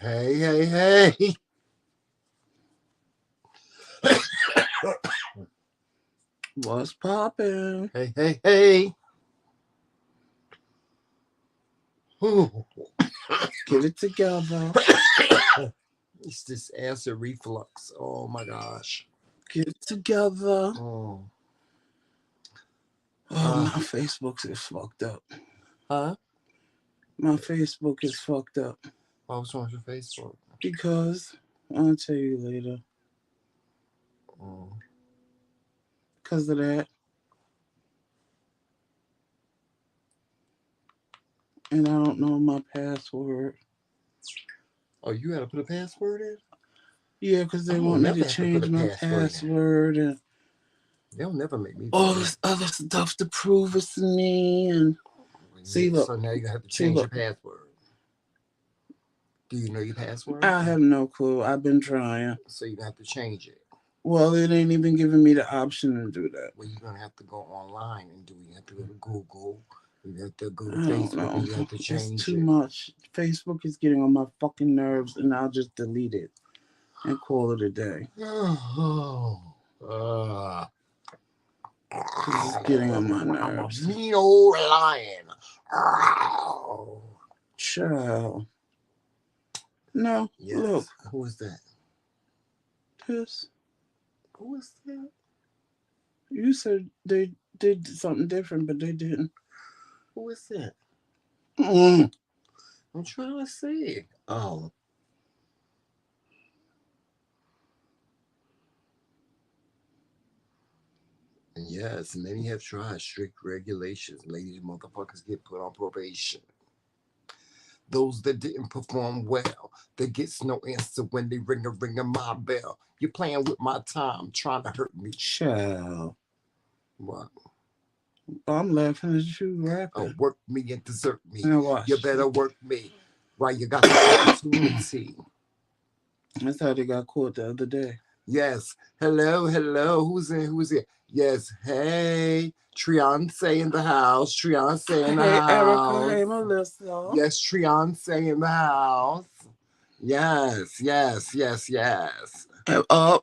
Hey, hey, hey. What's poppin'? Hey, hey, hey. Ooh. Get it together. It's this acid reflux. Oh my gosh. Get it together. Oh. My Facebook is fucked up. Huh? My Facebook is fucked up. What's wrong with your Facebook? Because, I'll tell you later. Oh. Because of that. And I don't know my password. Oh, you had to put a password in? Yeah, because they I don't want me never to have to change put a my password in. password and They'll never make me do all that. this other stuff to prove it's me. And see, Yeah, look. so now you have to See, change your look. password. Do you know your password? I have no clue. I've been trying. So you have to change it. Well, it ain't even giving me the option to do that. Well, you're gonna have to go online and do it. You have to go to Google. You have to go to I don't Facebook know. and you have to It's change too it. much. Facebook is getting on my fucking nerves, and I'll just delete it and call it a day. Because it's getting on my I'm a nerves. mean old lion. Child. No, Yes. look. Who is that? This. Who is that? You said they did something different, but they didn't. Who is that? Mm. I'm trying to see. Oh. Yes, many have tried strict regulations. Ladies, motherfuckers get put on probation. Those that didn't perform well, that gets no answer when they ring my bell. You're playing with my time, trying to hurt me. Child. What? I'm laughing at you Oh, rapping. work me and desert me. Now watch. You better work me while you got the opportunity. That's how they got caught the other day. Yes. Hello, hello. Who's in? Who's here? Yes. Hey. Triance in the house. Triance in the Hey, Erica. house. Hey, Melissa. Yes, Triance in the house. Yes, yes, yes, yes. Oh,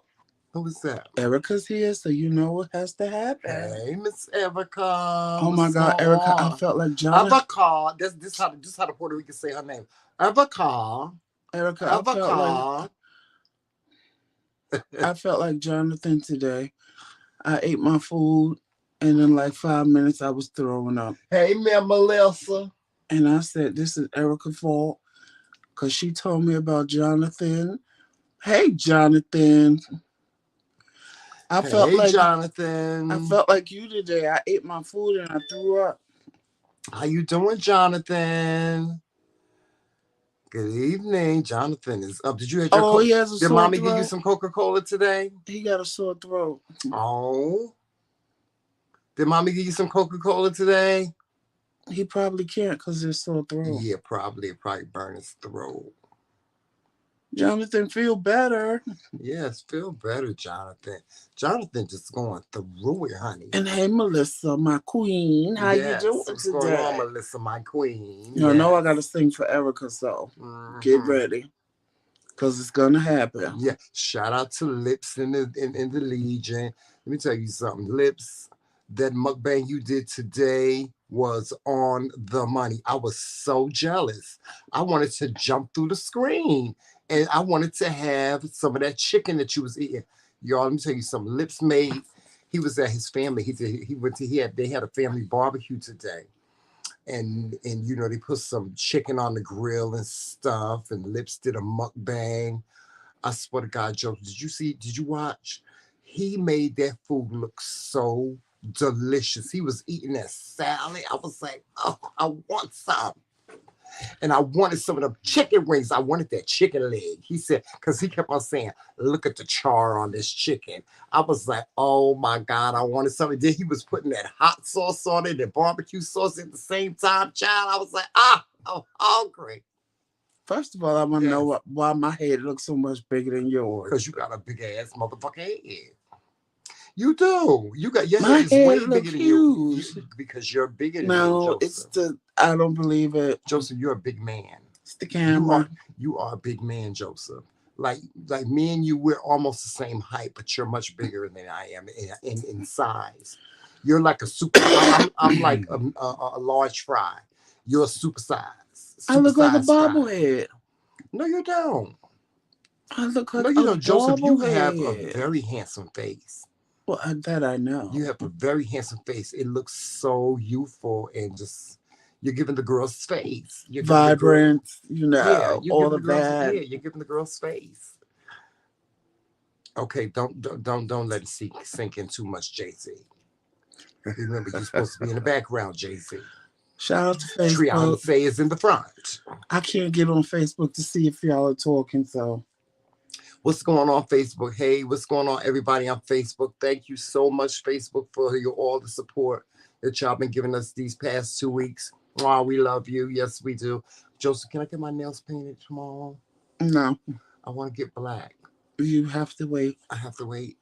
Who is that? Erica's here, so you know what has to happen. Hey, Miss Erica. Oh my What's God, going Erica, I on? felt like Jonathan. Erica. This how the Puerto Ricans say her name. Erica. Erica, Erica. I felt like Jonathan today. I ate my food, and in like 5 minutes, I was throwing up. Hey, Ma'am Melissa. And I said, "This is Erica's fault," because she told me about Jonathan. Hey, Jonathan. I felt like Jonathan. I felt like you today. I ate my food and I threw up. How you doing, Jonathan? Good evening. Jonathan is up. Did you have your he has a Did sore mommy throat. give you some Coca-Cola today? He got a sore throat. Oh. Did mommy give you some Coca-Cola today? He probably can't because it's sore throat. Yeah, probably. It probably burn his throat. Jonathan, feel better. Yes, feel better, Jonathan. Jonathan just going through it, honey. And hey, Melissa, my queen, how you doing What's today? going on, Melissa, my queen? You know I got to sing for Erica, so get ready. Because it's going to happen. Yeah, shout out to Lips in the Legion. Let me tell you something. Lips, that mukbang you did today was on the money. I was so jealous. I wanted to jump through the screen. And I wanted to have some of that chicken that you was eating. Y'all, let me tell you something. Lips made, he was at his family. They had a family barbecue today. And you know, they put some chicken on the grill and stuff, and Lips did a mukbang. I swear to God, Joe, did you watch? He made that food look so delicious. He was eating that salad. I was like, oh, I want some. And I wanted some of the chicken wings. I wanted that chicken leg. He said, because he kept on saying, look at the char on this chicken. I was like, oh my God, I wanted something. Then he was putting that hot sauce on it and barbecue sauce at the same time, child. I was like, I'm hungry. First of all, I want to know why my head looks so much bigger than yours. Because you got a big ass motherfucking head. You do. You got your my head is way look bigger than huge. you because you're bigger than no, me, Joseph. I don't believe it. Joseph, you're a big man. It's the You are camera. you are a big man, Joseph. Like me and you, we're almost the same height, but you're much bigger than I am in size. You're like a super. I'm like a large fry. You're a I look like a supersized fry. bobblehead. No, you don't. I look No, like you a don't, Joseph. You have a bobblehead. very handsome face. Well, that I You know. have a very handsome face. It looks so youthful and just you're giving the girl's face. You're giving the girl. Vibrant, Yeah, you're all giving the of girls. that. Yeah, you're giving the girl's face. Okay, don't let it sink in too much, JC. Remember, you're supposed to be in the background, JC. Shout out to Triana Facebook. Faye is in the front. I can't get on Facebook to see if y'all are talking, so What's going on, Facebook? Hey, what's going on, everybody on Facebook? Thank you so much, Facebook, for all the support that y'all been giving us these past 2 weeks. Wow, we love you. Yes, we do. Joseph, can I get my nails painted tomorrow? no. I want to get black. You have to wait. I have to wait.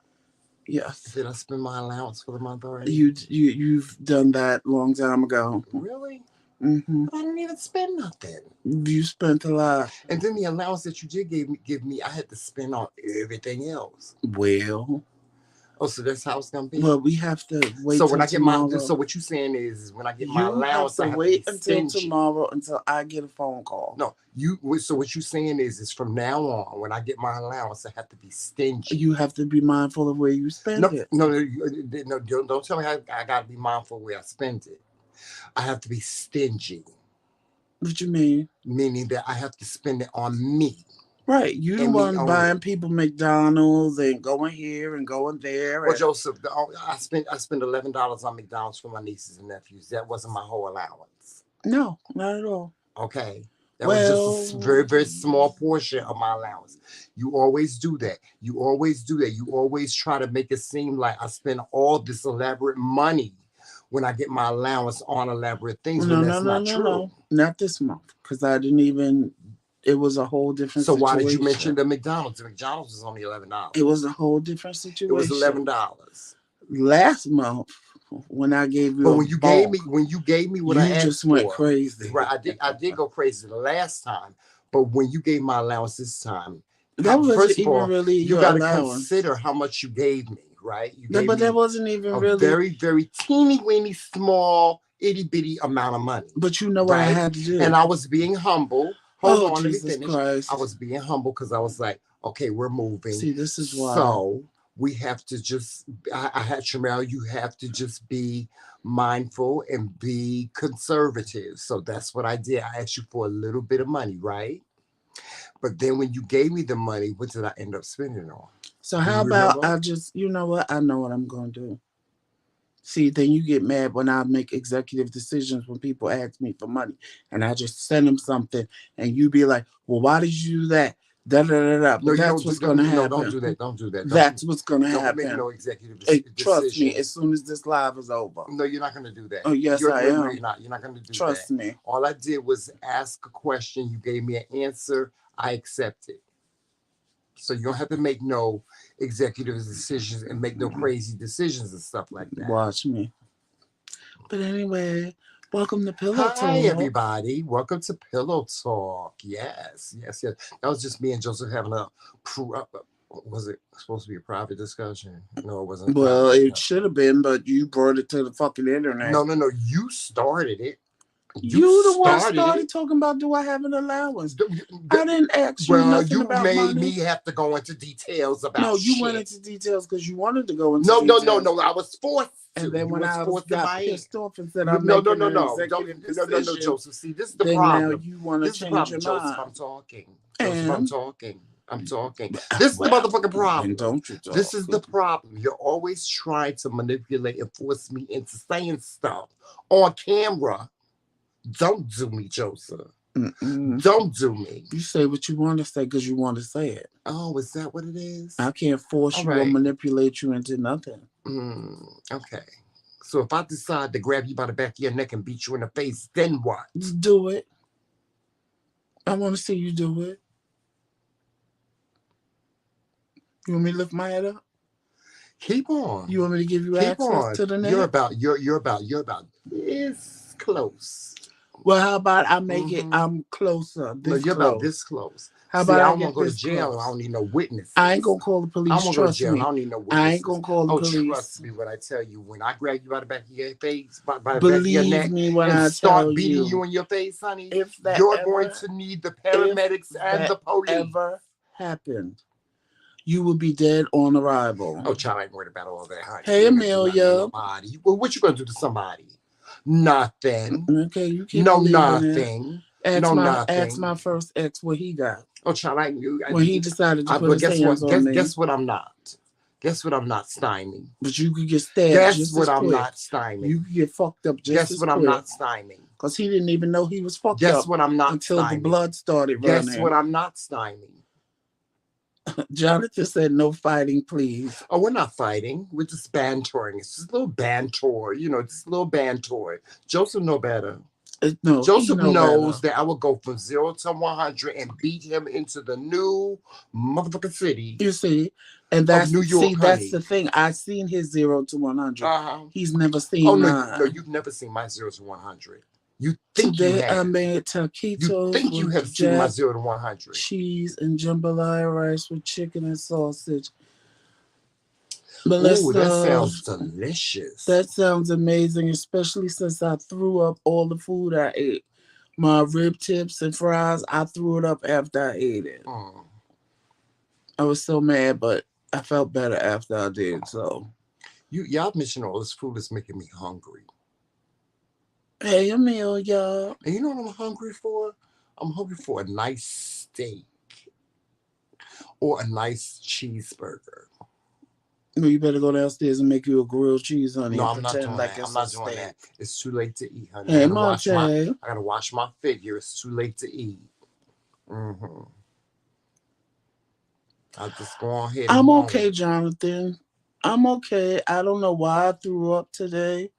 Yes. Did I spend my allowance for the month already? You've done that long time ago. Really? Mm-hmm. But I didn't even spend nothing. You spent a lot. And then the allowance that you did give me, I had to spend on everything else. Well. Oh, so that's how it's gonna be. Well, we have to wait. So when I get tomorrow. so what you saying is when I get my you allowance, have to I have wait to be until stingy. tomorrow until I get a phone call. No, so what you saying is from now on, when I get my allowance, I have to be stingy. You have to be mindful of where you spend it. No, don't tell me I got to be mindful where I spend it. I have to be stingy. What you mean? Meaning that I have to spend it on me. Right. You the one buying people McDonald's and going here and going there. Well, Joseph, I spent $11 on McDonald's for my nieces and nephews. That wasn't my whole allowance. No, not at all. Okay. That was just a very, very small portion of my allowance. You always do that. You always do that. You always try to make it seem like I spend all this elaborate money when I get my allowance on elaborate things. No, that's not true. No. Not this month. Because I didn't even, it was a whole different situation. Why did you mention the McDonald's? The McDonald's was only $11. It was a whole different situation. It was $11. Last month, when I gave you but when you gave me what I asked for, you just went crazy. Right, I did go crazy the last time, but when you gave my allowance this time, that wasn't even really you got to consider how much you gave me, right? But that wasn't even really very, very teeny weeny small itty bitty amount of money. But you know what I had to do, and I was being humble. Hold on, Jesus let me finish. Christ. I was being humble because I was like, okay, we're moving. See, this is why. So we have to just, I had Shamel, you have to just be mindful and be conservative. So that's what I did. I asked you for a little bit of money, right? But then when you gave me the money, what did I end up spending on? So how about I just, you know what? I know what I'm going to do. See, then you get mad when I make executive decisions when people ask me for money and I just send them something and you be like, well, why did you do that? Da, da, da, da. But that's what's going to happen. No, don't do that. Don't do that. That's what's going to happen. Don't make no executive decision. Trust me, as soon as this live is over. No, you're not going to do that. Oh, yes, I am. You're not going to do that. Trust me. All I did was ask a question. You gave me an answer. I accepted. So you don't have to make no executive decisions and make no crazy decisions and stuff like that. Watch me. But anyway, welcome to Pillow Talk. Hi, everybody. Welcome to Pillow Talk. Yes. That was just me and Joseph having was it supposed to be a private discussion? No, it wasn't. Well, it should have been, but you brought it to the fucking internet. No. You started it. You the one started talking about, do I have an allowance? I didn't ask you nothing about money. You made me have to go into details about No, you went into details because you wanted to go into details. No. I was forced to. And then when I got pissed off and said, No, Joseph. See, this is the problem. Now you want to change your Joseph, mind. I'm talking. This is the motherfucking problem. Don't you talk. This is the problem. You're always trying to manipulate and force me into saying stuff on camera. Don't do me, Joseph. Don't do me. You say what you want to say because you want to say it. Oh, is that what it is? I can't force you or manipulate you into nothing. Okay. So if I decide to grab you by the back of your neck and beat you in the face, then what? Just do it. I want to see you do it. You want me to lift my head up? Keep on. You want me to give you access to the net? You're about this close. Well, how about I make it? Mm-hmm. I'm closer, No, this you're about close. this close. How See, about I I don't want get to go to this jail and I close? don't need no I ain't witnesses. gonna call the I don't police. want to go to Trust jail and I me. don't need no I ain't witnesses. gonna call the Oh, police. trust me when I tell you, when I grab you by the back of your face, by the back of your Believe neck, me when and I start tell beating you you, in your face, honey, if that you're going ever, to need the if paramedics and the that police. ever happened, you will be dead on arrival. Oh, child, I ain't worried about all that, honey. Hey, You ain't gonna do nothing to Amelia. nobody. Well, what you gonna do to somebody? Nothing. Okay, you keep No, believing it. nothing. Ask No, my nothing. first ex what he got Oh, child, when he decided to put but his guess hands what? on me. Guess what? I'm not. Guess what? I'm not stymied. But you could get stabbed Guess just as what? I'm quick. not stymied. You could get fucked up just Guess as what? I'm quick. not stymied. Because he didn't even know he was fucked Guess up what? I'm not until the stymied. blood started Guess running. what? I'm not stymied. Jonathan said, no fighting, please. Oh, we're not fighting. We're just bantering. It's just a little banter, just a little banter. Joseph know better. No, he Joseph know better. knows that I will go from 0 to 100 and beat him into the new motherfucking city You see, of New York, that's honey. the thing. I seen his 0 to 100. Uh-huh. He's never Oh seen no, no, mine. you've never seen my 0 to 100. You think you Today I have. made You taquitos think you have with seen my jack 0 to 100. cheese and jambalaya rice with chicken and sausage. Ooh, that Melissa, sounds delicious. that sounds amazing, especially since I threw up all the food I ate. My rib tips and fries, I threw it up after I ate it. Mm. I was so mad, but I felt better after I did so. Y'all mentioning all this food is making me hungry. Hey, Amelia. And you know what I'm hungry for? I'm hungry for a nice steak or a nice cheeseburger. You better go downstairs and make you a grilled cheese, honey, No, and I'm not pretend doing like that. I'm it's a not doing steak. that. It's too late to eat, honey. Hey, Monte. I gotta wash my figure. It's too late to eat. Mm-hmm. I'll just go on ahead and I'm moan. okay, Jonathan. I'm okay. I don't know why I threw up today,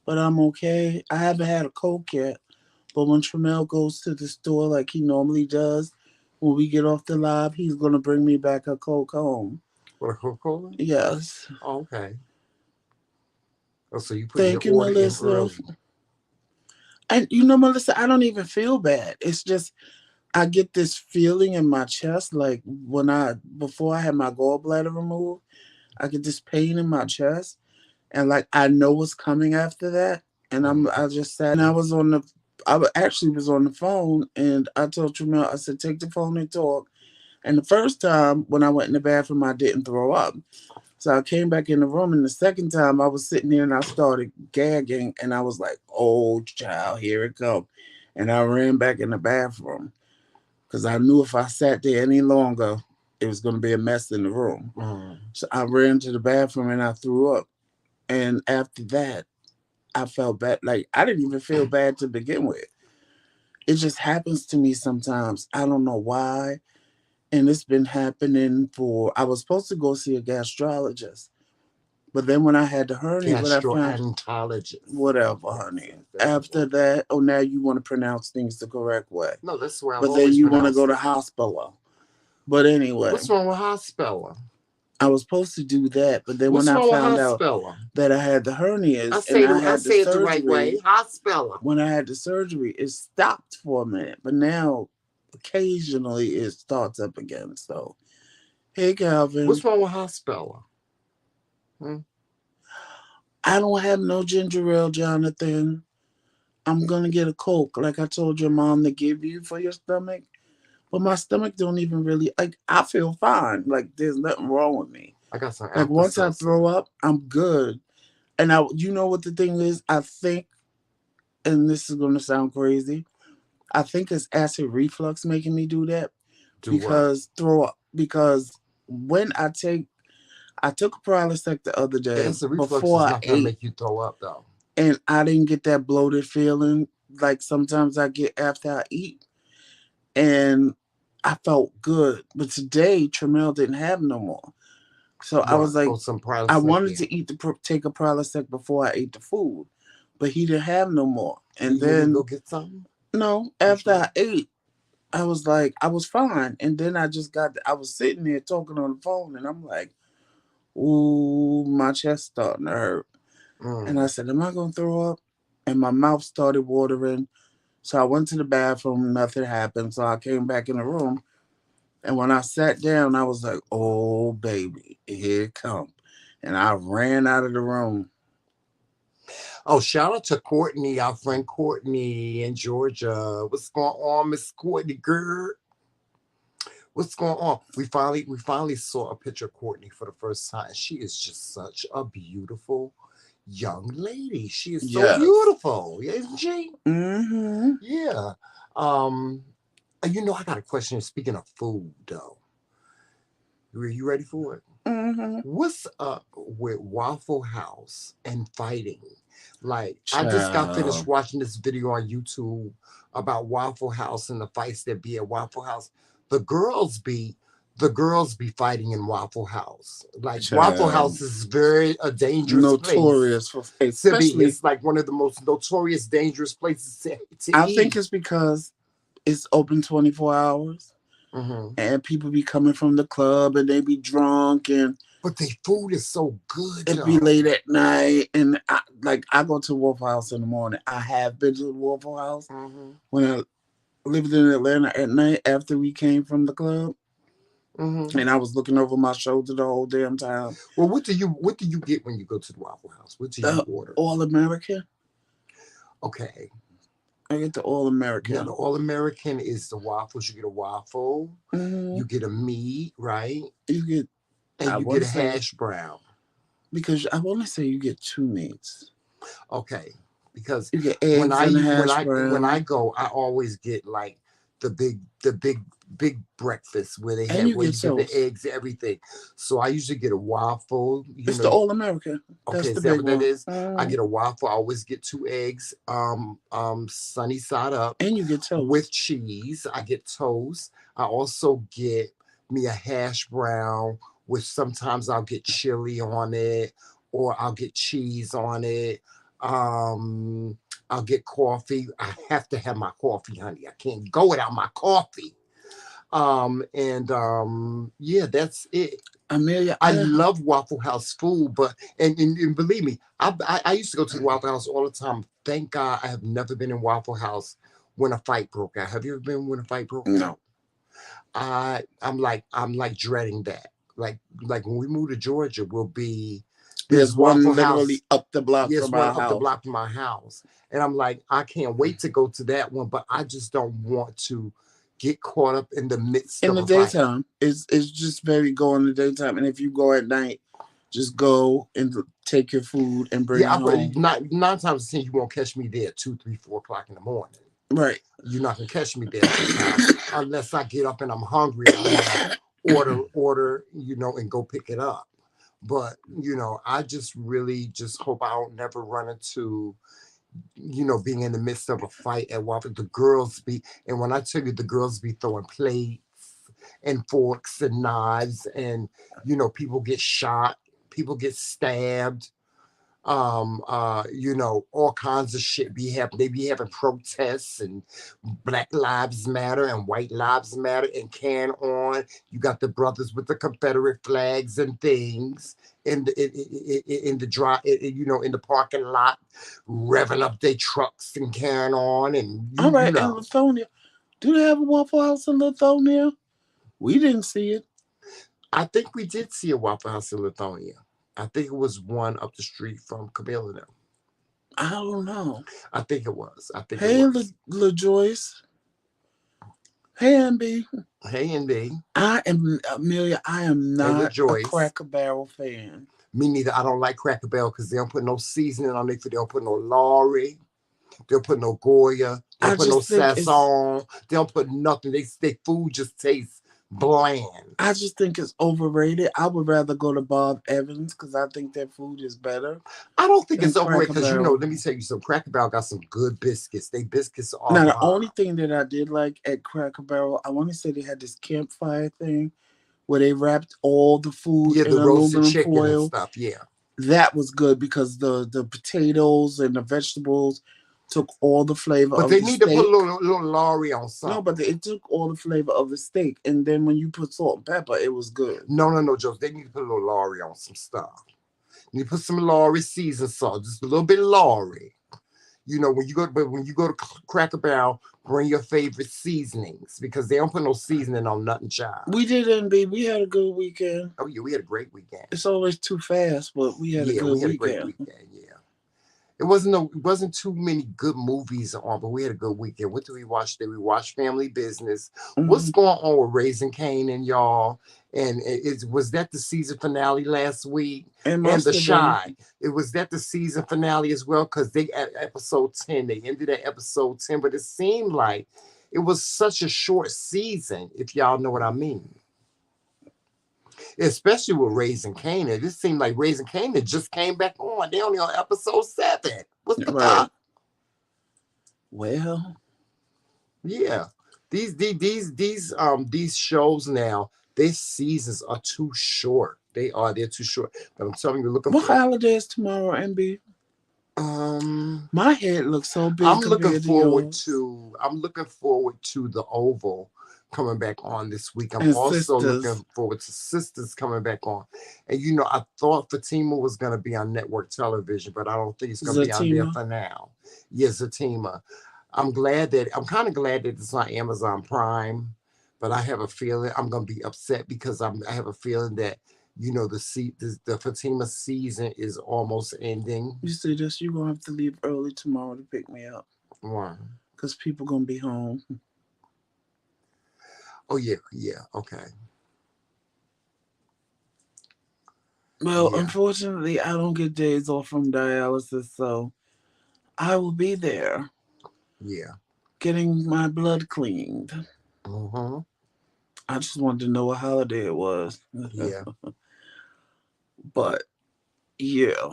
but I'm okay. I haven't had a Coke yet. But when Tramel goes to the store like he normally does, when we get off the live, he's going to bring me back a Coke home. What, a Coca-Cola? Yes. Oh, okay. Oh, so you put your Thank you, order in Melissa. early. And Melissa, I don't even feel bad. It's just I get this feeling in my chest, like before I had my gallbladder removed, I get this pain in my chest, and like I know what's coming after that. And I just sat and actually was on the phone, and I told Tramel, I said, take the phone and talk. And the first time when I went in the bathroom, I didn't throw up. So I came back in the room, and the second time I was sitting there and I started gagging, and I was like, "Oh, child, here it comes!" And I ran back in the bathroom because I knew if I sat there any longer, it was going to be a mess in the room. So I ran to the bathroom and I threw up. And after that, I felt bad. Like I didn't even feel bad to begin with. It just happens to me sometimes. I don't know why. And it's been happening I was supposed to go see a gastrologist. But then when I had the hernia, when I found Gastroenterologist. whatever, honey. After that, now you want to pronounce things the correct way. No, that's where But then you want to go to hospital. But anyway. What's wrong with hospital? I was supposed to do that, but then What's when I wrong with found out hospital? that I had the hernias I had the say it the surgery, right way. Hospital. when I had the surgery, it stopped for a minute, but now occasionally it starts up again. So, hey, Calvin. What's wrong with hospital? I don't have no ginger ale, Jonathan. I'm gonna get a Coke, like I told your mom to give you for your stomach. But my stomach don't even really like. I feel fine. Like there's nothing wrong with me. I got some. Like once I throw up, I'm good. And you know what the thing is? I think, and this is gonna sound crazy, I think it's acid reflux making me do that. Throw up. Because when I took a Prilosec the other day acid reflux before is I not gonna ate, make you throw up though. and I didn't get that bloated feeling like sometimes I get after I eat, and I felt good. But today Tramel didn't have no more, so I was like, I wanted to take a Prilosec before I ate the food, but he didn't have no more. And then go get something. No, after I ate, I was like, I was fine, and then I was sitting there talking on the phone, and I'm like, ooh, my chest starting to hurt. And I said, am I going to throw up? And my mouth started watering. So I went to the bathroom, nothing happened. So I came back in the room. And when I sat down, I was like, oh, baby, here it comes. And I ran out of the room. Oh, shout out to Courtney, our friend Courtney in Georgia. What's going on, Miss Courtney girl? What's going on? We finally saw a picture of Courtney for the first time. She is just such a beautiful young lady. She is so Yes. beautiful, isn't she? Mm-hmm. Yeah. I got a question. Speaking of food, though, are you ready for it? Mm-hmm. What's up with Waffle House and fighting? Like, I just got finished Child. watching this video on YouTube about Waffle House and the fights that be at Waffle House. The girls be the girls be fighting in Waffle House. Like Waffle Child. House is very a dangerous place Notorious for, to be. especially, It's like one of the most notorious dangerous places to I think eat. it's because it's open 24 hours Hmm. and people be coming from the club and they be drunk and But the food is so good it be though. late at night. And I go to Waffle House in the morning. I have been to the Waffle House Hmm. when I lived in Atlanta at night after we came from the club. Hmm. And I was looking over my shoulder the whole damn time. Well, what do you get when you go to the Waffle House? What do you The order? All American. Okay. I get the All Now the American. All American is the waffles. You get a waffle, Hmm. you get a meat, right? You get, And I you want get to a say, hash brown. because I want to say you get two meats. Okay. Because You get when eggs I and a when hash I when I brown, go, I always get like the big breakfast where they and have you where get you get the toast. eggs, everything. So I usually get a waffle, It's the All American. okay, That's the is that big what that one. is? I get a waffle. I always get two eggs, sunny side up And you get with toast. cheese. I get toast. I also get me a hash brown, which sometimes I'll get chili on it, or I'll get cheese on it. Um, I'll get coffee. I have to have my coffee, honey. I can't go without my coffee. And yeah, that's it. Amelia, I love Waffle House food, but and believe me, I used to go to the Waffle House all the time. Thank God I have never been in Waffle House when a fight broke out. Have you ever been when a fight broke out? no. I'm like dreading that. Like when we move to Georgia, we'll be there's There's Waffle one House. literally up the block Yes, from one our up the house. block from my house, and I'm like, I can't wait to go to that one, but I just don't want to get caught up in the midst In of the a fight. daytime, it's just very go in the daytime. And if you go at night, just go and take your food and bring Yeah, it but home. not 9 times out of 10 you won't catch me there at 2, 3, 4 o'clock in the morning. Right. You're not gonna catch me there at that time unless I get up and I'm hungry and I want to order, and go pick it up. But I just really just hope I don't never run into being in the midst of a fight at Waffle. The girls be, and when I tell you the girls be throwing plates and forks and knives, and people get shot, people get stabbed, all kinds of shit be happening. They be having protests and Black Lives Matter and White Lives Matter and can on. You got the brothers with the Confederate flags and things in the in the parking lot, revving up their trucks and can on, and All you right. And know. Lithonia, do they have a Waffle House in Lithonia? We didn't see it. I think we did see a Waffle House in Lithonia. I think it was one up the street from Camille and them. I don't know. I think it was. I think it Hey, was. LaJoyce. Hey, MB. Hey, Indy. I am Amelia. I am Hey, not a LaJoyce. Cracker Barrel fan. Me neither. I don't like Cracker Barrel because they don't put no seasoning on it. They don't put no Lorry. They don't put no Goya. They I don't put no just think it's Sasson. They don't put nothing. They food just tastes bland. I just think it's overrated. I would rather go to Bob Evans because I think their food is better I don't think than it's overrated Cracker because Barrel. let me tell you something. Cracker Barrel got some good biscuits. They biscuits are Now, the the bomb. only thing that I did like at Cracker Barrel, I want to say they had this campfire thing where they wrapped all the food Yeah, in the roasted aluminum chicken and foil. stuff. Yeah. That was good because the potatoes and the vegetables took all the flavor But of they the need to put a steak. little Lorry on No, something. but it took all the flavor of the steak, and then when you put salt and pepper, it was good. No, no, no, Joe. They need to put a little Lorry on some stuff. You put some Lorry season salt, just a little bit of Lorry. when you go to Cracker Barrel, bring your favorite seasonings because they don't put no seasoning on nothing, child. We didn't, be. We had a good weekend. Oh yeah, we had a great weekend. It's always too fast, but we had a Yeah, good we had a great weekend. weekend. Yeah. It wasn't too many good movies on, but we had a good weekend. What did we watch? Did we watch Family Business? What's Hmm. going on with Raising Kanan, y'all? And was that the season finale last week? It And must The have been. Shy, it was that the season finale as well because they at episode 10. They ended at episode 10, but it seemed like it was such a short season. If y'all know what I mean, especially with Raising Kanan. This seemed like Raising Kanan just came back on. They only on episode 7. What's the Right. fuck? Well, Yeah, these shows now, their seasons are too short. They're too short. But I'm telling you, looking what for holiday is tomorrow, MB? um. My head looks so big compared to yours. I'm looking forward to the Oval coming back on this week. I'm And also sisters, looking forward to Sisters coming back on. And I thought Fatima was gonna be on network television, but I don't think it's gonna be on there Zatima. for now. Yes, Fatima. I'm kind of glad that it's on Amazon Prime, but I have a feeling I'm gonna be upset because I have a feeling that the Fatima season is almost ending. You see this? You're going to have to leave early tomorrow to pick me up Why? because people going to be home. Oh yeah, yeah, okay, Well, yeah, unfortunately, I don't get days off from dialysis, so I will be there yeah. getting my blood cleaned. Mm-hmm. I just wanted to know what holiday it was. Yeah, But yeah,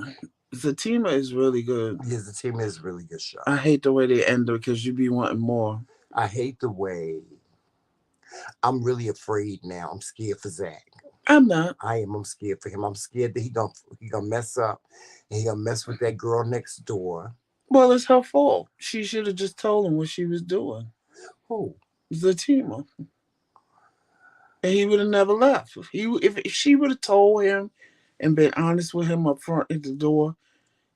Zatima is really good. yes. The team is a really good show. I hate the way they end it because you be wanting more. I hate the way. I'm really afraid now. I'm scared for Zach. I'm not. I am. I'm scared for him. I'm scared that he gonna mess up, and he gonna mess with that girl next door. Well, it's her fault. She should have just told him what she was doing. Who? Zatima. And he would have never left. If she would have told him and been honest with him up front at the door,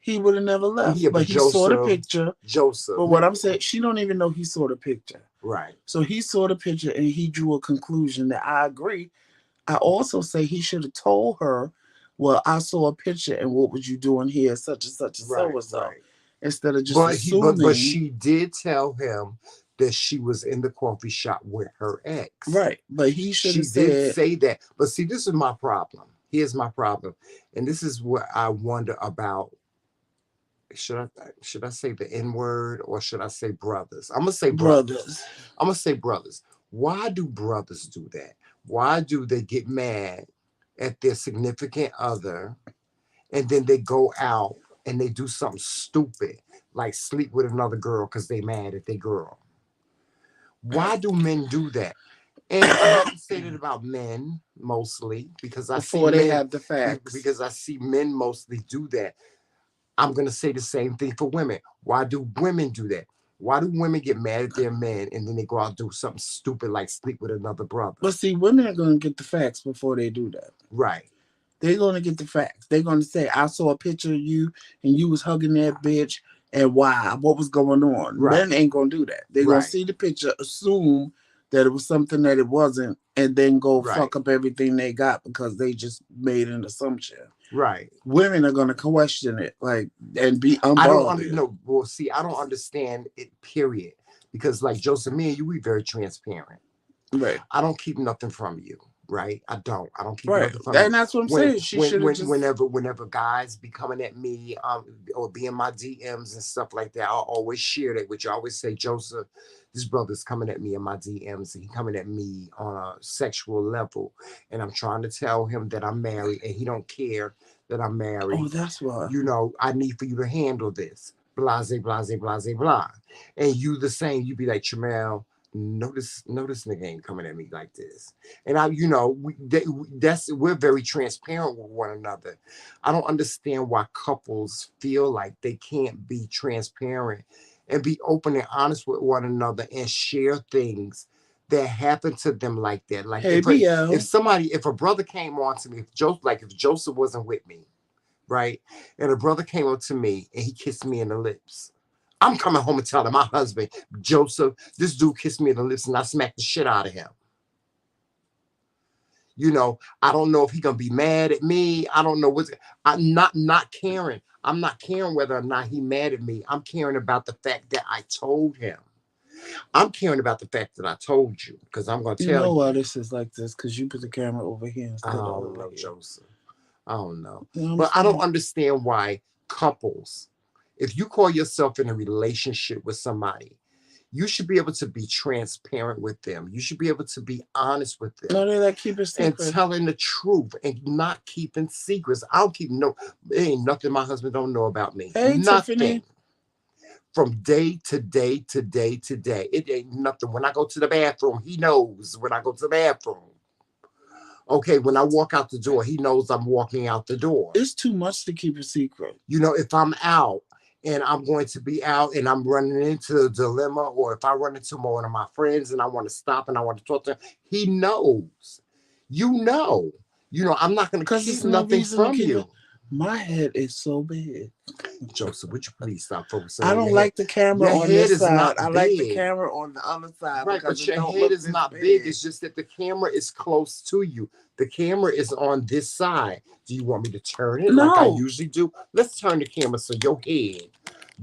he would have never left. Yeah, But but he saw the Joseph. picture. Joseph. But what I'm saying, she don't even know he saw the picture. Right. So he saw the picture and he drew a conclusion that I agree. I also say he should have told her, well, I saw a picture and what was you doing here, such and such and so Right. and so. Right. Instead of just But assuming. she did tell him that she was in the coffee shop with her ex. Right. But he should She have did said, say that. But see, this is my problem. Here's my problem, and this is what I wonder about. Should I say the N word or should I say brothers? I'm gonna say brothers. brothers. I'm gonna say brothers. Why do brothers do that? Why do they get mad at their significant other and then they go out and they do something stupid like sleep with another girl because they mad at their girl? Why do men do that? And I have to say that about men mostly because I see Before they men have the facts. because I see men mostly do that. I'm gonna say the same thing for women. Why do women do that? Why do women get mad at their men and then they go out and do something stupid like sleep with another brother? But see, women are going to get the facts before they do that. Right. They're going to get the facts. They're going to say, I saw a picture of you and you was hugging that bitch and why? What was going on? Right. Men ain't going to do that. They're going to Right. see the picture, assume that it was something that it wasn't, and then go Right. fuck up everything they got because they just made an assumption. Right. Women are going to question it, like, and be I don't unbothered. no. Well, see, I don't understand it. Period. Because like Joseph, me and you, we very transparent. Right. I don't keep nothing from you. Right. I don't. I don't keep Right. nothing from you. And that's what I'm saying. She should have just. Whenever guys be coming at me, or be in my DMs and stuff like that, I'll always share that with you. I always say, Joseph, this brother's coming at me in my DMs, and he coming at me on a sexual level, and I'm trying to tell him that I'm married, and he don't care that I'm married. Oh, that's why. I need for you to handle this. Blase, blase, blase, blah. And you the same. You be like, Jamel, no, this nigga ain't coming at me like this. And we're very transparent with one another. I don't understand why couples feel like they can't be transparent and be open and honest with one another and share things that happen to them like that. Like Hey, if a brother came on to me, if Joseph wasn't with me, right, and a brother came up to me and he kissed me in the lips, I'm coming home and telling my husband, Joseph, this dude kissed me in the lips and I smacked the shit out of him. You know, I don't know if he gonna be mad at me. I don't know what's. I'm not caring. I'm not caring whether or not he mad at me. I'm caring about the fact that I told him. I'm caring about the fact that I told you because I'm gonna You tell know you. why this is like this? Because you put the camera over here I instead of don't over know, here. Joseph. I don't know, You know what I'm but I don't saying? understand why couples, if you call yourself in a relationship with somebody, you should be able to be transparent with them. You should be able to be honest with them No, they like keep it and secret. telling the truth and not keeping secrets. I don't keep no. There ain't nothing my husband don't know about me. Hey, Nothing. Tiffany. From day to day to day to day, it ain't nothing. When I go to the bathroom, he knows. When I go to the bathroom, okay. When I walk out the door, he knows I'm walking out the door. It's too much to keep a secret. You know, if I'm out and I'm going to be out and I'm running into a dilemma, or if I run into one of my friends and I want to stop and I want to talk to him, he knows. You know. You know, I'm not going to Because keep there's no nothing reason to from keep it. you. My head is so big. Joseph, would you please stop focusing I on don't your head? like the camera Your on head this is side. I not like the big. camera on the other side Right, because but it your don't head look is this not big. big. It's just that the camera is close to you. The camera is on this side. Do you want me to turn it like I No. usually do? Let's turn the camera so your head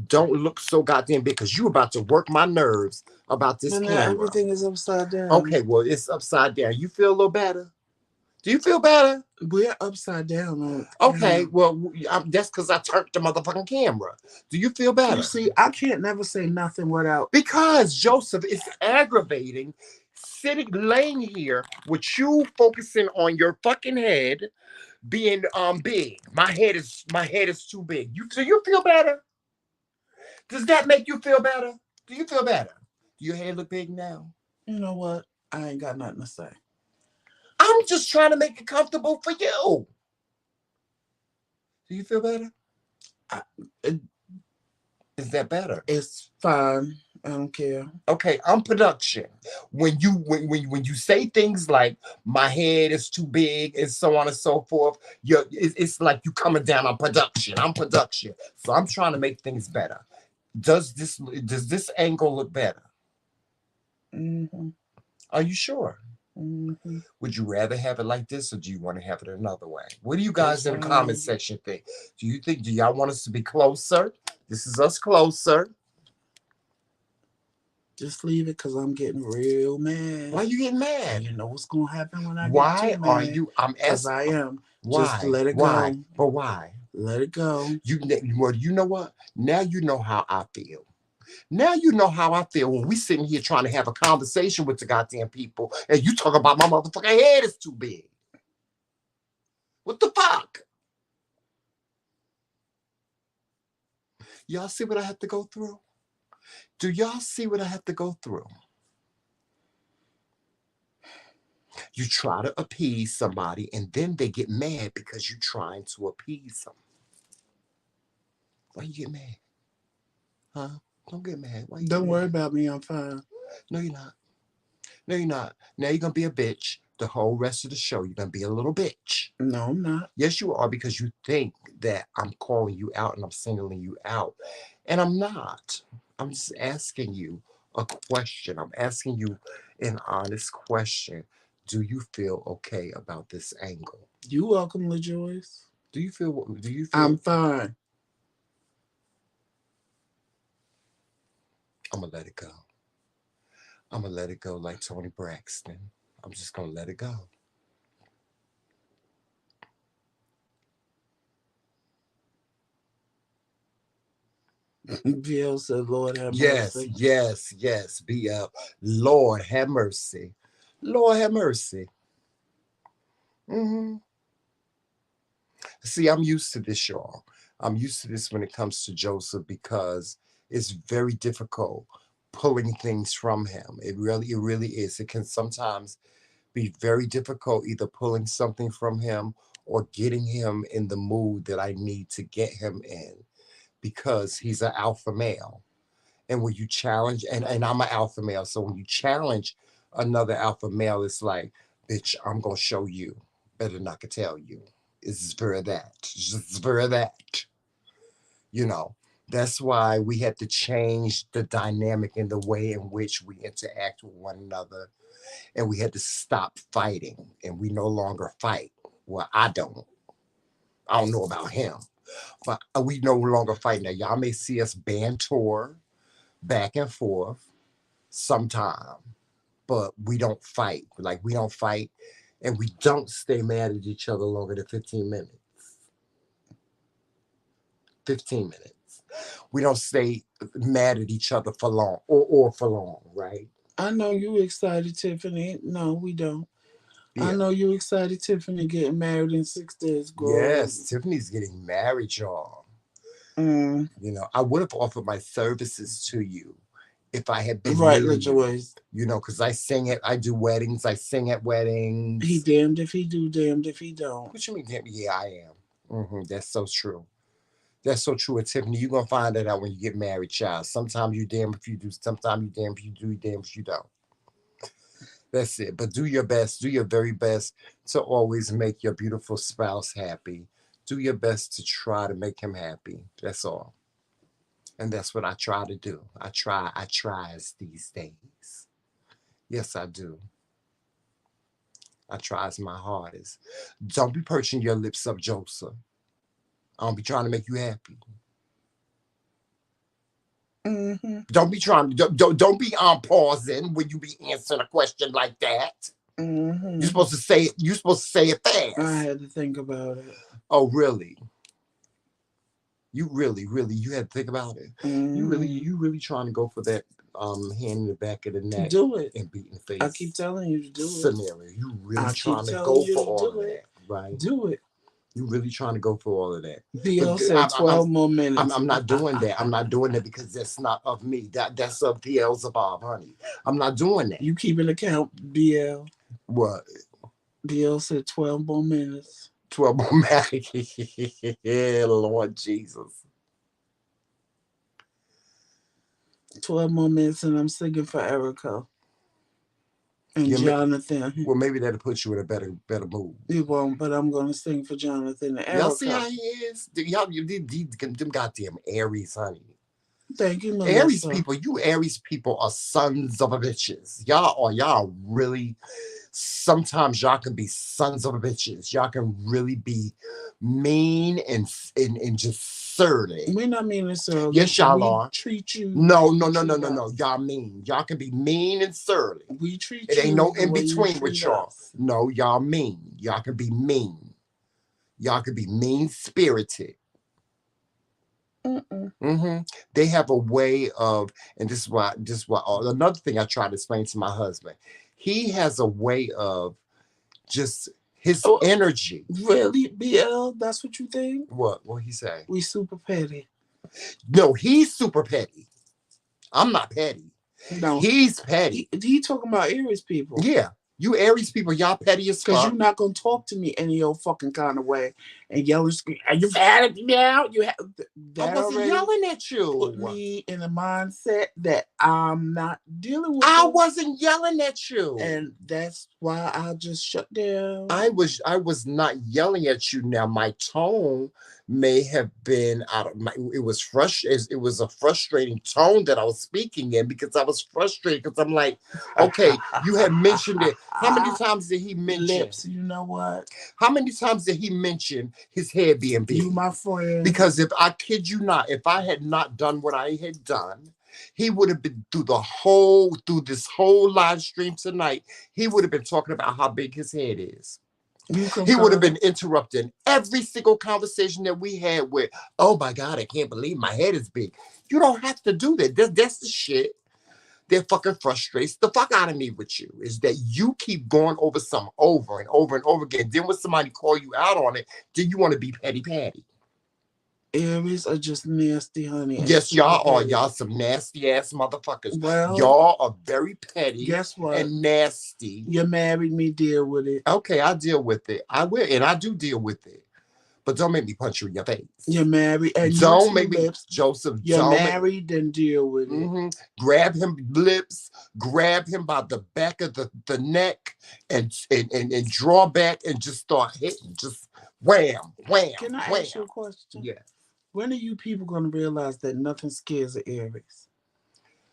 don't look so goddamn big because you about to work my nerves about this But now camera. everything is upside down. Okay, well, it's upside down. You feel a little better? Do you feel better? We're upside down on the Okay, camera. well, that's because I turned the motherfucking camera. Do you feel You better? see, I can't never say nothing without. Because Joseph, it's aggravating sitting laying here with you focusing on your fucking head being big. My head is too big. You feel better? Does that make you feel better? Do you feel better? Do your head look big now? You know what? I ain't got nothing to say. I'm just trying to make it comfortable for you. Do you feel better? I, it, Is that better? it's fine. I don't care. Okay, I'm production. When you say things like my head is too big and so on and so forth, it's like you coming down on production. I'm production, so I'm trying to make things better. Does this angle look better? Mm-hmm. Are you sure? Mm-hmm. Would you rather have it like this, or do you want to have it another way? What do you It's guys in the comment fine. section think? Do y'all want us to be closer? This is us closer. Just leave it because I'm getting real mad. Why are you getting And mad? you know what's going to happen when I get too Why are mad? you? I'm Because asking. I am. Just Why? let it Why? go. But why? Let it go. Well, you know what? Now you know how I feel. Now you know how I feel when we sitting here trying to have a conversation with the goddamn people, and you talk about my motherfucking head is too big. What the fuck? Y'all see what I have to go through? Do y'all see what I have to go through? You try to appease somebody, and then they get mad because you're trying to appease them. Why you get mad? Huh? Don't get mad. Why you get Don't worry mad? about me. I'm fine. No, you're not. No, you're not. Now you're gonna be a bitch the whole rest of the show. You're gonna be a little bitch. No, I'm not. Yes, you are because you think that I'm calling you out and I'm singling you out. And I'm not. I'm just asking you a question. I'm asking you an honest question. Do you feel okay about this angle? You welcome, LaJoyce. Do you feel I'm fine. I'm gonna let it go. I'm gonna let it go like Tony Braxton. I'm just gonna let it go. Bill said, Lord have Yes, mercy. yes, yes. Be up. Lord have mercy. Lord have mercy. Hmm. See, I'm used to this, y'all. I'm used to this when it comes to Joseph because it's very difficult pulling things from him. It really is. It can sometimes be very difficult either pulling something from him or getting him in the mood that I need to get him in because he's an alpha male. And when you challenge, and I'm an alpha male, so when you challenge another alpha male, it's like, bitch, I'm gonna show you. Better not to tell you. It's very that. It's just very that. You know. That's why we had to change the dynamic in the way in which we interact with one another. And we had to stop fighting. And we no longer fight. Well, I don't. I don't know about him. But we no longer fight now. Y'all may see us banter back and forth sometime, but we don't fight. Like, we don't fight. And we don't stay mad at each other longer than 15 minutes. 15 minutes. We don't stay mad at each other for long or for long, right? I know you excited, Tiffany. No, we don't. I Yeah. know you excited, Tiffany, getting married in 6 days, girl. Yes, Tiffany's getting married, y'all. Mm. I would have offered my services to you if I had been Right, near you. LaJoyce. Because I do weddings, I sing at weddings. He damned if he do, damned if he don't. What you mean, damn? Yeah, I am. That's so true. That's so true. And Tiffany, you're going to find that out when you get married, child. Sometimes you damn if you do, sometimes you damn if you do, damn if you don't. That's it. But do your best, do your very best to always make your beautiful spouse happy. Do your best to try to make him happy. That's all. And that's what I try to do. I tries these days. Yes, I do. I tries my hardest. Don't be perching your lips up, Joseph. I don't be trying to make you happy. Mm-hmm. Don't be on pausing when you be answering a question like that. Mm-hmm. You're supposed to say it. You're supposed to say it fast. I had to think about it. Oh, really? You really, you had to think about it. Mm-hmm. You really trying to go for that hand in the back of the neck. Do it. And beat in the face. I keep telling you to do scenario. it. You really trying to go for all of that, right? Do it. You really trying to go for all of that. DL said 12 more minutes. I'm not doing that. I'm not doing that because that's not of me. That's of Beelzebub, honey. I'm not doing that. You keep an account, BL. What? BL said 12 more minutes. 12 more minutes. Yeah, Lord Jesus. 12 more minutes and I'm singing for Erica. And Jonathan. Well, maybe that'll put you in a better mood. You won't, but I'm going to sing for Jonathan and Erica. Y'all see how he is? Them goddamn Aries, honey. Thank you, Melissa. Aries people are sons of a bitches. Y'all really, sometimes y'all can be sons of a bitches. Y'all can really be mean and just surly. We're not mean and surly. Yes, y'all are. Treat you. No. Y'all mean. Y'all can be mean and surly. We treat you. It ain't no in between with y'all. Us. No, y'all mean. Y'all can be mean. Y'all can be mean spirited. They have a way of, and this is why another thing I try to explain to my husband. He has a way of just his energy. Really, BL? That's what you think? What he say? We super petty. No, he's super petty. I'm not petty. No, he's petty. He talking about Aries people. Yeah. You Aries people, y'all petty as fuck. Because you're not going to talk to me any old fucking kind of way and yell and scream. You've had it now. I wasn't yelling at you. Put me in a mindset that I'm not dealing with. I wasn't yelling at you. And that's why I just shut down. I was not yelling at you. Now, my tone may have been it was a frustrating tone that I was speaking in because I was frustrated because I'm like, okay, you had mentioned it. How many times did he mention lips? You know what? How many times did he mention his head being big? You my friend. Because if I kid you not, if I had not done what I had done, he would have been through this whole live stream tonight. He would have been talking about how big his head is. He would have been interrupting every single conversation that we had with, oh my God, I can't believe my head is big. You don't have to do that. That's the shit that fucking frustrates the fuck out of me with you, is that you keep going over something over and over and over again. Then when somebody call you out on it, then you want to be petty patty. Aries are just nasty, honey. Yes, y'all are. Y'all some nasty ass motherfuckers. Well, y'all are very petty. Guess what? And nasty. You married me, deal with it. Okay, I deal with it. I will, and I do deal with it. But don't make me punch you in your face. You're married. And don't make me, Joseph. You're married, then deal with it. Grab him lips, grab him by the back of the neck, and draw back and just start hitting. Just wham, wham. Can I wham. ask you a question? Yeah. When are you people gonna realize that nothing scares the Aries?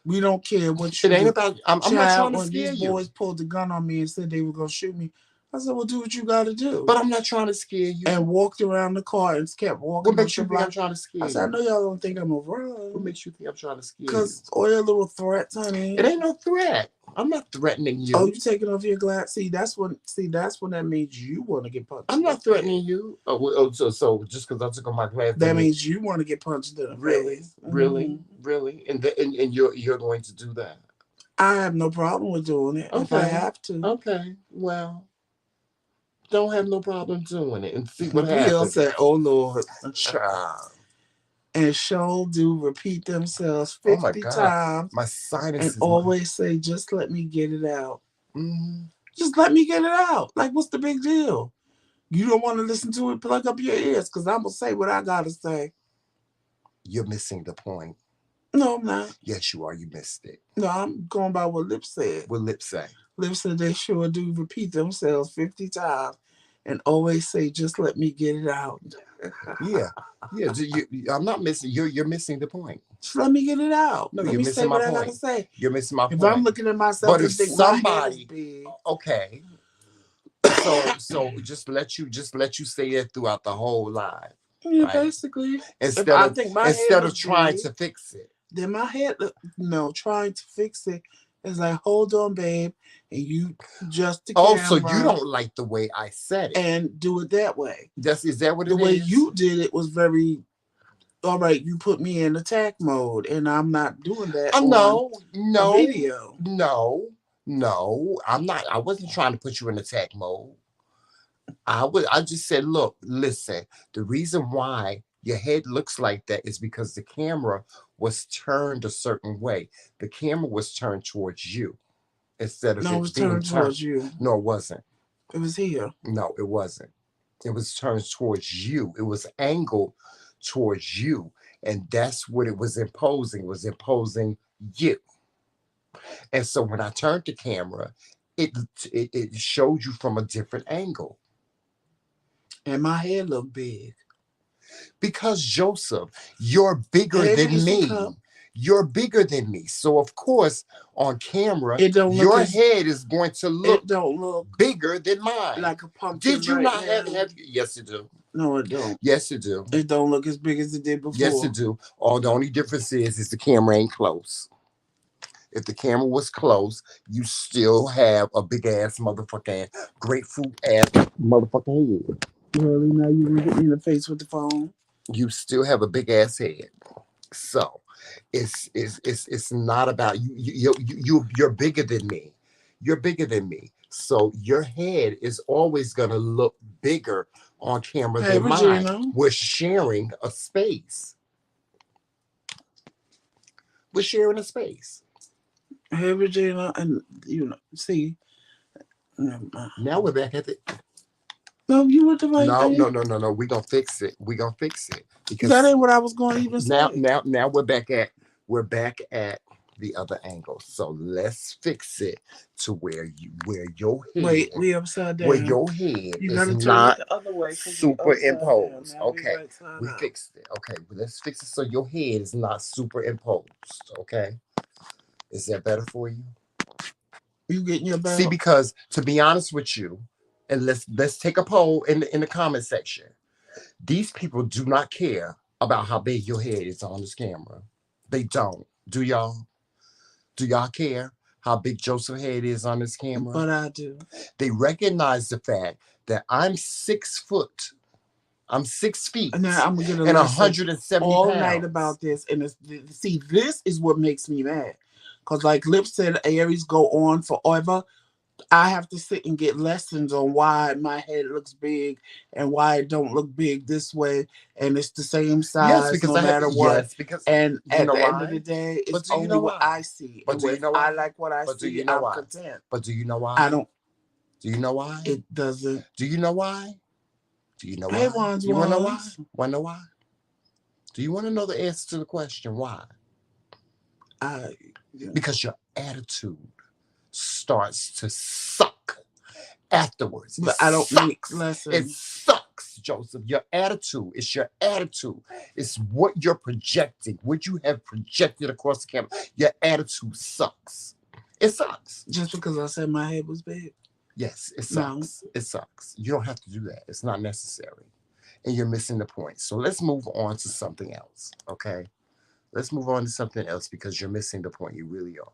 We don't care what It you ain't do. about. I'm not trying Child, to when these scare you, boys pulled the gun on me and said they were gonna shoot me, I said, well, do what you gotta do. but I'm not trying to scare And you. walked around the car and kept What walking up makes the you think I'm block. trying to scare I said, I you? know y'all don't think I'm a What run. makes you think I'm trying to scare you? Cause all your little threats, It honey. ain't no threat. I'm not threatening Oh, you. you taking off your glass? See, that's when that means you want to get punched I'm in the not face. threatening you. So just because I took off my glass, that That means means you want to get punched in the really, face. really, really, and you're going to do that. I have no problem with doing it if I Okay, have to. okay. Well, don't have no problem doing it and see what Will happens. said, "Oh Lord." Child. And sure do repeat themselves Oh my 50 God, times my and sinuses. My. always say, just let me get it out. Mm, Just let me get it out. Like, what's the big deal? You don't want to listen to it, plug up your ears because I'm going to say what I got to say. you're missing the point. No, I'm not. Yes, you are. You missed it. No, I'm going by what Lip said. What lips say? Lip said they sure do repeat themselves 50 times and always say, just let me get it out. Yeah, yeah. I'm not missing. You're missing the point. Just let me get it out. No, Let you're me say missing my what I got to point. say. You're missing my If I'm point. looking at myself But if and think my head is somebody, big, okay, so just let you say it throughout the whole live, yeah, right? basically, if Instead I of think my head instead of looks trying big, to fix it. then my head, no, trying to fix it is like, hold on, babe, and you adjust the Oh, so you camera don't like the way I said it? and do it that way. Is that what The it way is? you did it was very, all right, you put me in attack mode, and I'm not doing that on No, a no, video. no. I'm not. I wasn't trying to put you in attack mode. I just said, look, listen. The reason why your head looks like that is because the camera was turned a certain way. The camera was turned towards you instead of No, it it was being turned turned. towards you. No, it wasn't. It was here. No, it wasn't. It was turned towards you. It was angled towards you. And that's what it was imposing. It was imposing you. And so when I turned the camera, it it showed you from a different angle. And my head looked big. Because Joseph, you're bigger Hey, we get than some me. cup. You're bigger than me. So of course, on camera, It don't look your as, head is going to it look don't look bigger than mine. like a pumpkin Did you right not have, now. have yes you do. No, it don't. Yes you do. It don't look as big as it did Yes you before. do. All the only difference is the camera ain't close. If the camera was close, you still have a big ass motherfucking grapefruit ass motherfucking head. Really? Now you gonna get me in the face with the phone? You still have a big ass head. So it's not about you. You're bigger than me. You're bigger than me. So your head is always gonna look bigger on camera Hey, than mine. Regina. We're sharing a space. We're sharing a space. Hey, Regina. And, see, never mind. Now we're back at the. No, you were the right No, no, thing. no, no, no. We're gonna fix it. We're gonna fix it That because ain't what I was going to even now, say. now, now we're back at the other angle. So let's fix it to where your Wait, head we upside where down. your head You got is to turn it not the other way because we upside down. superimposed. Now we Okay, right side we up. fixed it. Okay, well, let's fix it so your head is not superimposed. Okay, is that better for you? You getting your See, belt? because to be honest with you, and let's take a poll in the comment section. These people do not care about how big your head is on this camera. They don't. Do y'all? Do y'all care how big Joseph head is on this camera? But I do. They recognize the fact that I'm 6 foot. I'm 6 feet And now I'm going to get a and lesson 170 all night pounds. about this. And see, this is what makes me mad. Because like Lip said, Aries go on forever. I have to sit and get lessons on why my head looks big and why it don't look big this way, and it's the same Yes, size because no I have matter what. yes, because And you at know the end of the why? day, But it's do you only know what why? I see. But And do you if know I why? like what I But do see, you know I'm why? content. But do you know I why? don't. Do you know why? It doesn't. Do you know why? Do you know Hey, why? ones, You wanna know why? ones. Wanna know why? Do you want to know the answer to the question why? I. Because your attitude starts to suck afterwards. It But I don't make sucks. It lessons. sucks Joseph. Your attitude. It's your attitude. It's what you're projecting, what you have projected across the camera. Your attitude sucks. It sucks. Just because I said my head was big? Yes, it No. sucks. It sucks. You don't have to do that. It's not necessary. And you're missing the point. So let's move on to something else. Okay. Let's move on to something else because you're missing the point. You really are.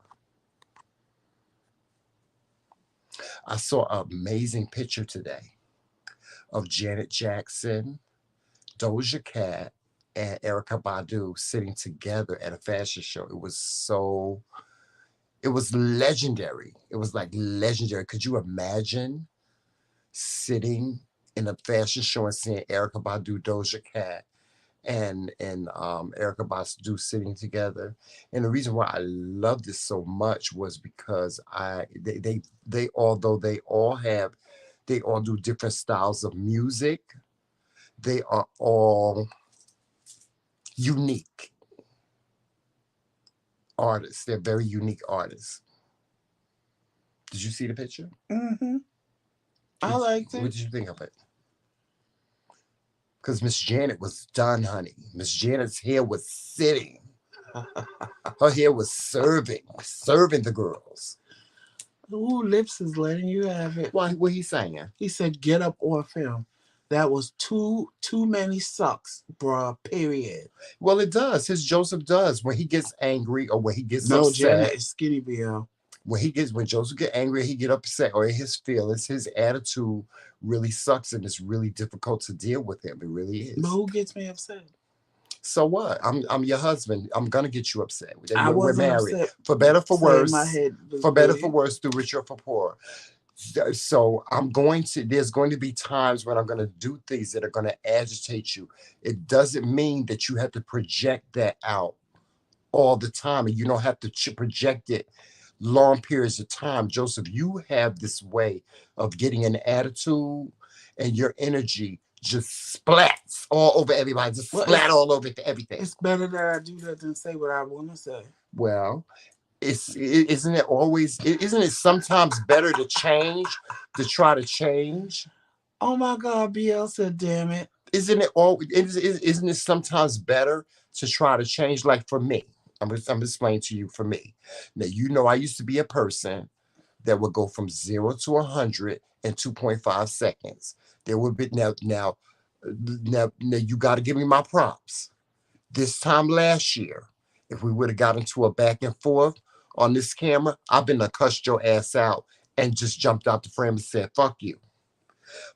I saw an amazing picture today of Janet Jackson, Doja Cat, and Erica Badu sitting together at a fashion show. It was legendary. It was like legendary. Could you imagine sitting in a fashion show and seeing Erica Badu, Doja Cat, and Erica Badu sitting together? And the reason why I love this so much was because they although they all do different styles of music, they are all unique artists. They're very unique artists. Did you see the picture? Mm-hmm. I liked it. What did you think of it? Because Miss Janet was done, honey. Miss Janet's hair was sitting. Her hair was serving the girls. Ooh, Lips is letting you have it. What he saying? He said, "Get up off him." That was too many sucks, bruh. Period. Well, it does. His Joseph does when he gets angry or when he gets No, upset. Janet is skinny, BL. When Joseph get angry, he get upset or his feelings, his attitude really sucks and it's really difficult to deal with him. It really is. But who gets me upset? So what? I'm your husband. I'm gonna get you upset. We're married. Upset. For better, for worse. My head for better, for worse, through rich or for poor. So there's going to be times when I'm going to do things that are going to agitate you. It doesn't mean that you have to project that out all the time, and you don't have to project it long periods of time. Joseph, you have this way of getting an attitude and your energy just splats all over everybody, splat all over everything. It's better that I do that than say what I want to say. Well, isn't it sometimes better to try to change? Oh my God, BL said, damn it. Isn't it sometimes better to try to change? Like for me, I'm explaining to you for me. Now, I used to be a person that would go from 0 to 100 in 2.5 seconds. There would be now you got to give me my props. This time last year, if we would have got into a back and forth on this camera, I've been to cuss your ass out and just jumped out the frame and said, fuck you.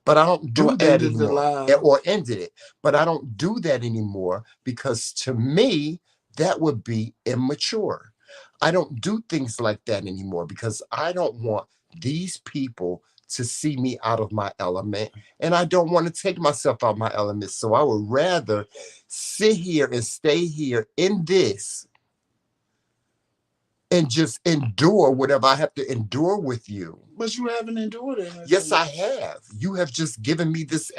But I don't do that anymore. Or ended it. But I don't do that anymore because to me, that would be immature. I don't do things like that anymore because I don't want these people to see me out of my element. And I don't want to take myself out of my element. So I would rather sit here and stay here in this and just endure whatever I have to endure with you. But you haven't endured it. Yes, I have. You have just given me this,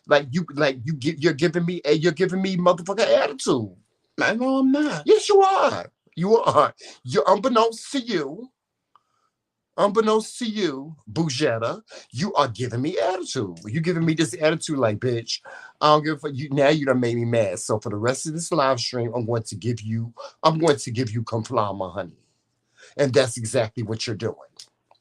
you're giving me motherfucking attitude. No, I'm not. Yes, you are. You are. You're unbeknownst to you, Bougetta, you are giving me attitude. You're giving me this attitude like, bitch, I don't give a fuck. Now you done made me mad. So for the rest of this live stream, I'm going to give you conflama, honey. And that's exactly what you're doing.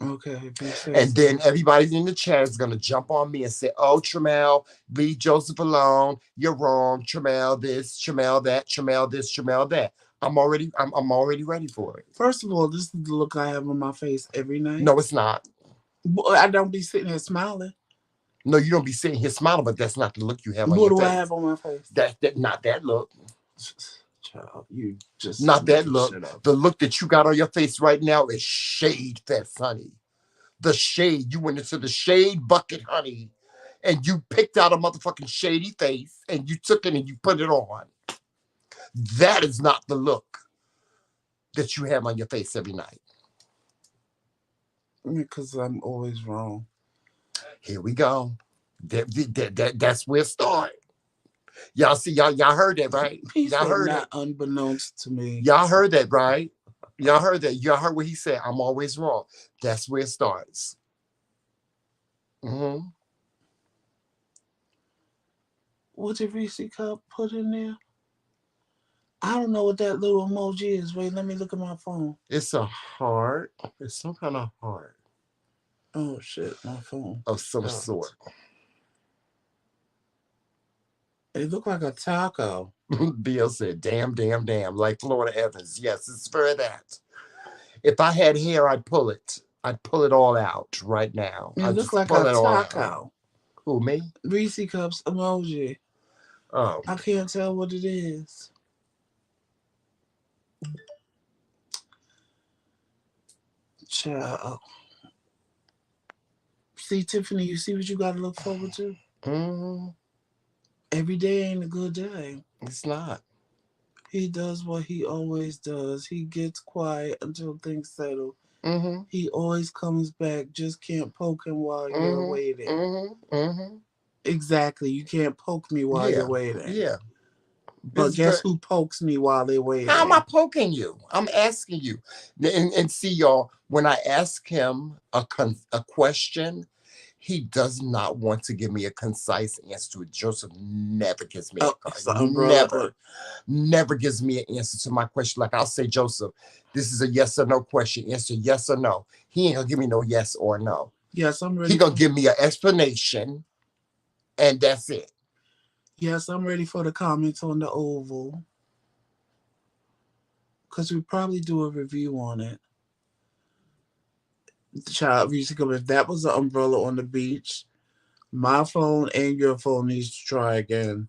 Okay. And then everybody in the chat is going to jump on me and say, oh, Tramel, leave Joseph alone. You're wrong. Tramel this, Tramel that, Tramel this, Tramel that. I'm already ready for it. First of all, this is the look I have on my face every night. No, it's not. I don't be sitting here smiling. No, you don't be sitting here smiling, but that's not the look you have on your face. What do I have on my face? That not that look. Child, you just not that look. The look that you got on your face right now is shade fest, honey. The shade. You went into the shade bucket, honey, and you picked out a motherfucking shady face and you took it and you put it on. That is not the look that you have on your face every night. Because I'm always wrong. Here we go. That's where it started. Y'all see, y'all heard that, right? Y'all heard that. Unbeknownst to me. Y'all heard that, right? Y'all heard that. Y'all heard what he said. I'm always wrong. That's where it starts. Mm-hmm. What did Reese Cup put in there? I don't know what that little emoji is. Wait, let me look at my phone. It's a heart. It's some kind of heart Oh shit, my phone. of some Oh, sort. it looked like a taco. Bill said, damn, damn, damn, like Florida Evans. Yes, it's for that. If I had hair, I'd pull it. I'd pull it all out right now. It I'd looked just like pull a it all out. taco. Who, me? Reese Cups emoji. Oh. I can't tell what it is. Child. See, Tiffany, you see what you got to look forward to? Mm, Every day ain't a good day. it's not. He does what he always does. He gets quiet until things settle. Mm-hmm. He always comes back. Just can't poke him while you're Mm-hmm. waiting. Mm-hmm. Mm-hmm. Exactly. You can't poke me while you're Yeah. waiting. Yeah. But It's guess very. who pokes me while they're How am I waiting? poking you? I'm asking you. And see, y'all, when I ask him a question, he does not want to give me a concise answer to it. Joseph never gives me Oh, a it's the umbrella. never gives me an answer to my question. Like I'll say, Joseph, this is a yes or no question. Answer yes or no. He ain't gonna give me no yes or no. Yes, I'm He ready gonna for. give me an explanation, and that's it. Yes, I'm ready for the comments on the oval. Cause we probably do a review on it. Child, if that was an umbrella on the beach, my phone and your phone needs to try again.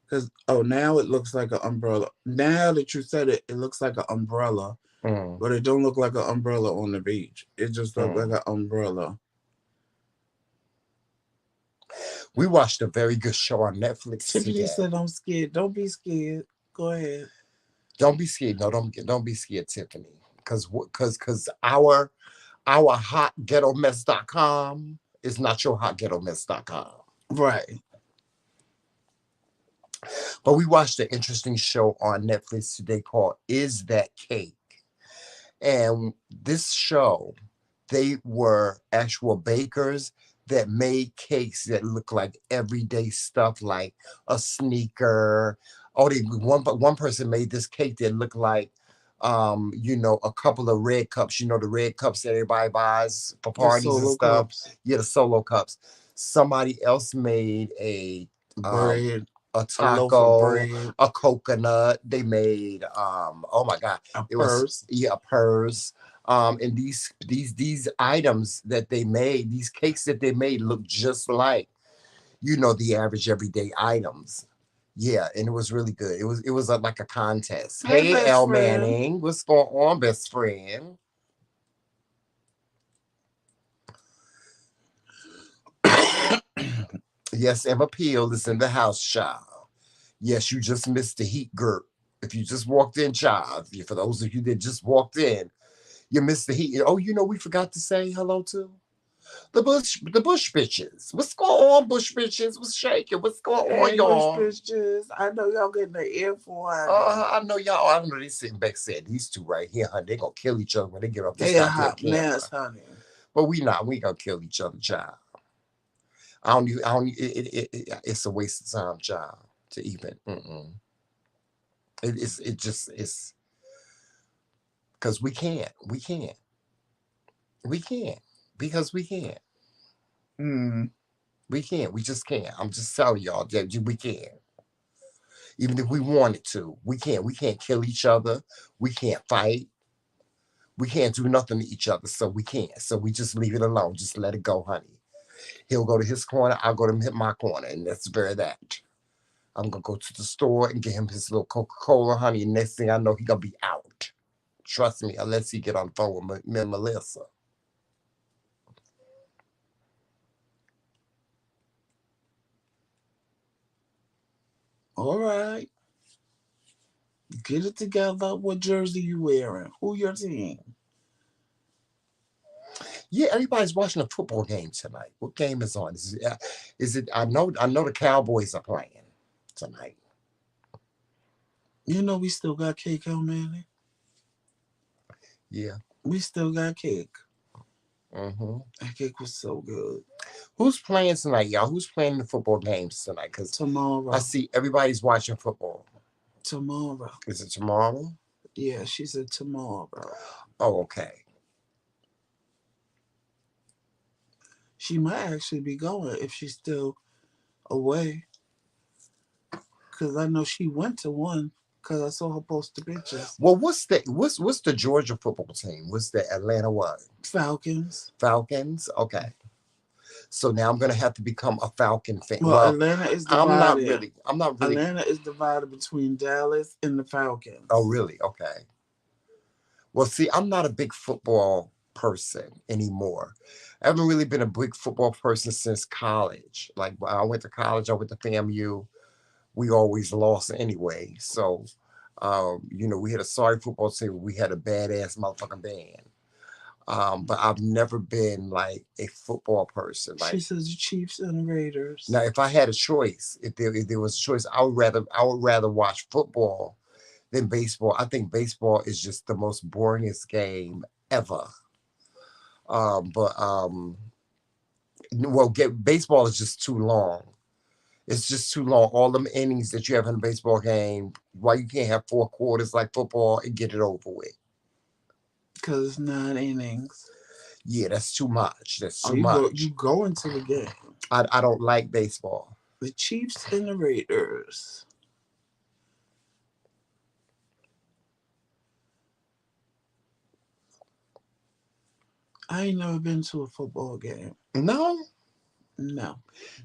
Cause now it looks like an umbrella. Now that you said it, it looks like an umbrella, Mm, but it don't look like an umbrella on the beach. It just looks like mm. an umbrella. We watched a very good show on Netflix Tiffany today. said, "I'm scared." Don't be scared. Go ahead. Don't be scared. No, don't be scared, Tiffany. Cause our hotghettomess.com is not your hotghettomess.com. Right. But we watched an interesting show on Netflix today called Is That Cake? And this show, they were actual bakers that made cakes that look like everyday stuff, like a sneaker. Oh, one person made this cake that looked like, a couple of red cups. You know, the red cups that everybody buys for The parties and solo stuff. cups, Yeah, the solo cups. Somebody else made um bread, a a loaf of taco, bread, a coconut. They made oh my god, a it was, purse. yeah, a purse. And these items that they made, these cakes that they made, look just like the average everyday items. Yeah, and it was really good. It was like a contest. Hey, Hey, best L friend. Manning, what's going on, best friend? Yes, Emma Peel is in the house, child. Yes, you just missed the heat, Gert. If you just walked in, child. For those of you that just walked in, you missed the heat. Oh, we forgot to say hello to the Bush bitches. What's going on, Bush bitches? What's shaking? What's going on, Hey, Bush y'all? bitches. I know y'all getting the earful, honey. I know y'all. I know they sitting back saying these two right here, honey. They gonna kill each other when they get off this They a goddamn hot camera. mess, honey. But we not. We ain't gonna kill each other, child. I don't. I don't. It's a waste of time, child. To even. Mm-mm. It's because we can't. We can't. We can't because we can't. Mm. We can't. We just can't. I'm just telling y'all that we can't. Even if we wanted to, we can't. We can't kill each other. We can't fight. We can't do nothing to each other. So we can't. So we just leave it alone. Just let it go, honey. He'll go to his corner. I'll go to hit my corner. And that's very that. I'm going to go to the store and get him his little Coca-Cola, honey. And next thing I know, he going to be out. Trust me, unless he get on the phone with me and Melissa. All right. Get it together. What jersey you wearing? Who your team? Yeah, everybody's watching a football game tonight. What game is on? Is it? I know the Cowboys are playing tonight. You know we still got cake out, man. Yeah. We still got cake. Mm-hmm. That cake was so good. Who's playing tonight, y'all? Who's playing the football games tonight? Because I Tomorrow. see everybody's watching football. Tomorrow. Is it tomorrow? Yeah, she said tomorrow. Oh, okay. She might actually be going if she's still away. Because I know she went to one. Because I saw her post the pictures. Well, what's the Georgia football team? What's the Atlanta what? Falcons. Falcons? Okay. So now I'm gonna have to become a Falcon fan. Well, Well, Atlanta is I'm not divided. really. I'm not really. Atlanta is divided between Dallas and the Oh, Falcons. really? Okay. Well, see, I'm not a big football person anymore. I haven't really been a big football person since college. Like when I went to college, I went to FAMU. We always lost anyway. So, we had a sorry football team. We had a badass motherfucking band. But I've never been like a football person. She Like says the Chiefs and the Raiders. now, if I had a choice, if there was a choice, I would rather watch football than baseball. I think baseball is just the most boringest game ever. But well, baseball is just too long. It's just too long. All them innings that you have in a baseball game, why you can't have 4 quarters like football and get it over with? Because it's 9 innings. Yeah, that's too much. That's Oh, too you much. go into the game. I don't like baseball. The Chiefs and the Raiders. I ain't never been to a football game. No, No.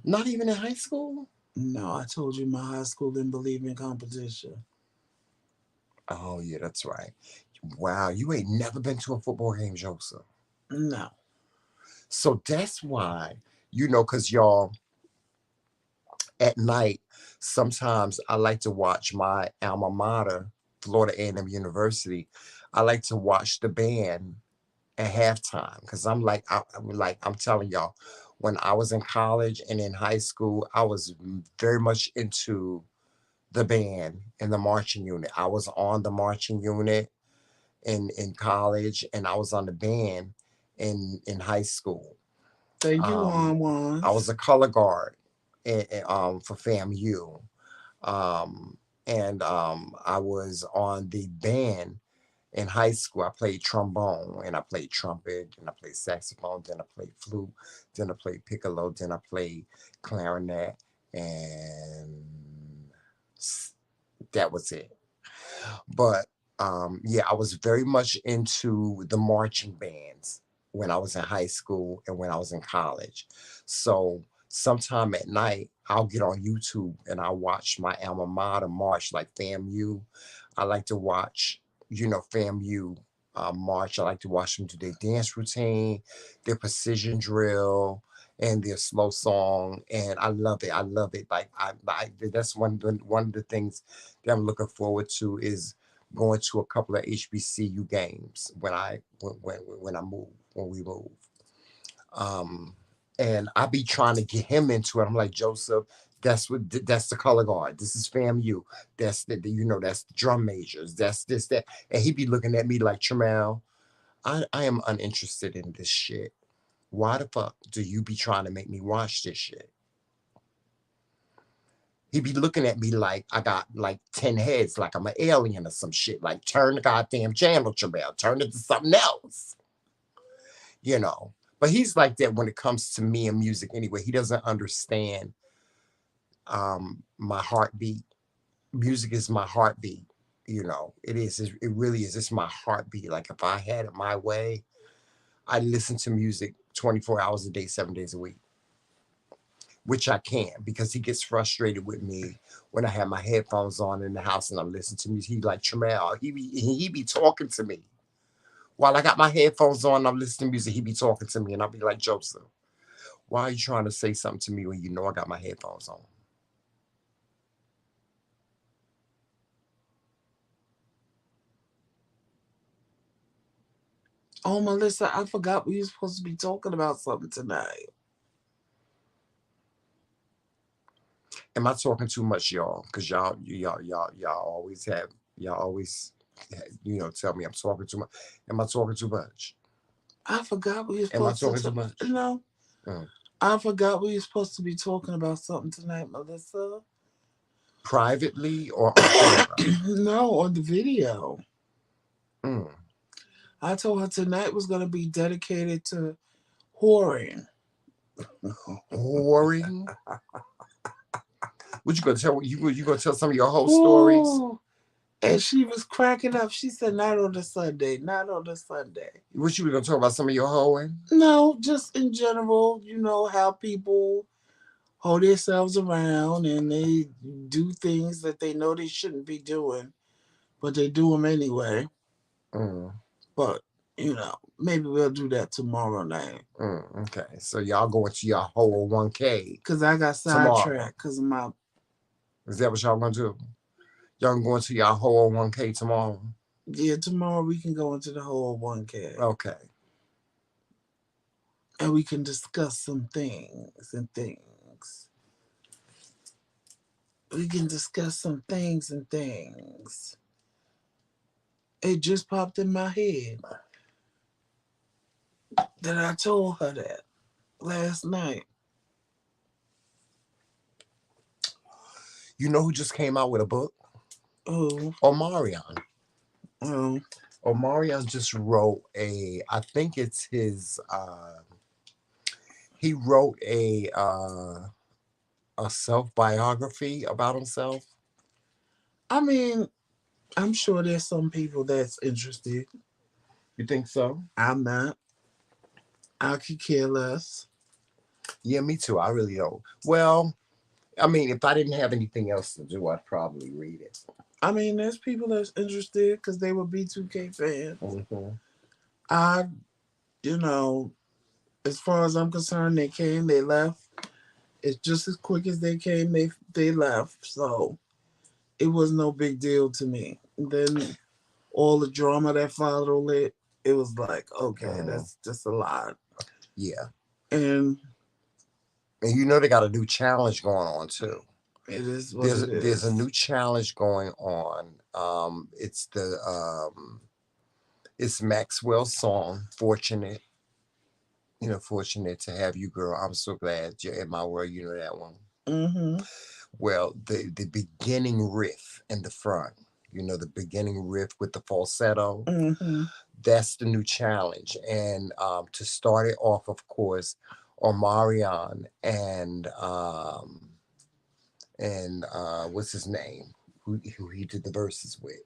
not even in high school. No, I told you my high school didn't believe in competition. Oh yeah, that's right. Wow, you ain't never been to a football game, Joseph. No. So that's why, because y'all at night, sometimes I like to watch my alma mater, Florida A&M University. I like to watch the band at halftime because I'm telling y'all, when I was in college and in high school, I was very much into the band and the marching unit. I was on the marching unit in college, and I was on the band in high school. Thank you, Um, Juan I was a Wans. color guard for FAMU, and I was on the band in high school. I played trombone, and I played trumpet, and I played saxophone, then I played flute, then I played piccolo, then I played clarinet, and that was it. But yeah, I was very much into the marching bands when I was in high school and when I was in college. So sometime at night, I'll get on YouTube and I'll watch my alma mater march, like FAMU. I like to watch, FAMU march. I like to watch them do their dance routine, their precision drill, and their slow song. And I love it. I love it. Like that's one of the things that I'm looking forward to is going to a couple of HBCU games when I move when we move. Um, and I be trying to get him into it. I'm like, Joseph, that's the color guard. This is FAMU. That's that's the drum majors. That's this that. And he be looking at me like, Trammell, I am uninterested in this shit. Why the fuck do you be trying to make me watch this shit? He be looking at me like I got like 10 heads, like I'm an alien or some shit. Like, turn the goddamn channel, Jamel. Turn it to something else. You know. But he's like that when it comes to me and music anyway. He doesn't understand my heartbeat. Music is my heartbeat. It is. It really is. It's my heartbeat. Like, if I had it my way, I listen to music 24 hours a day, 7 days a week, which I can't because he gets frustrated with me when I have my headphones on in the house and I'm listening to music. He like, Trammell, he be talking to me. While I got my headphones on and I'm listening to music, he be talking to me and I'll be like, Joseph, why are you trying to say something to me when you know I got my headphones on? Oh, Melissa, I forgot we were supposed to be talking about something tonight. Am I talking too much, y'all? Because y'all always tell me I'm talking too much. Am I talking too much? I forgot we were Am I supposed to talking too talk. much? No. Mm. I forgot we were supposed to be talking about something tonight, Melissa. Privately or on camera? No, on the video. Mm. I told her tonight was going to be dedicated to whoring. Whoring? What you gonna tell? You gonna tell some of your whole stories? Ooh. And she was cracking up. She said, not on the Sunday, not on the Sunday. What you gonna talk about? Some of your hoeing? No, just in general, how people hold themselves around and they do things that they know they shouldn't be doing, but they do them anyway. Mm. But, maybe we'll do that tomorrow night. Okay, so y'all going to your whole 1K Because I got tomorrow? sidetracked because of my. Is that what y'all gonna do? Y'all going to your whole 1K tomorrow? Yeah, tomorrow we can go into the whole 1K. Okay. And we can discuss some things and things. We can discuss some things and things. It just popped in my head that I told her that last night. You know who just came out with a book? Oh, Omarion. oh, Omarion just wrote I think it's his. He wrote a self biography about himself. I mean, I'm sure there's some people that's interested. You think so? I'm not. I could care less. Yeah, me too. I really don't. Well, I mean, if I didn't have anything else to do, I'd probably read it. I mean, there's people that's interested because they were B2K fans. Mm-hmm. I, you know, as far as I'm concerned, they came, they left. It's just as quick as they came, they left. So it was no big deal to me. And then all the drama that followed it was like, okay, Mm-hmm. that's just a lot. Yeah. And And you know they got a new challenge going on too. it is what There's it there's a is. new challenge going on. It's Maxwell's song "Fortunate." You know, fortunate to have you, girl. I'm so glad you're in my world. You know that one. Mm-hmm. Well, the beginning riff in the front. You know the beginning riff with the falsetto. Mm-hmm. That's the new challenge. And to start it off, of course, Omarion and what's his name? Who he did the verses with?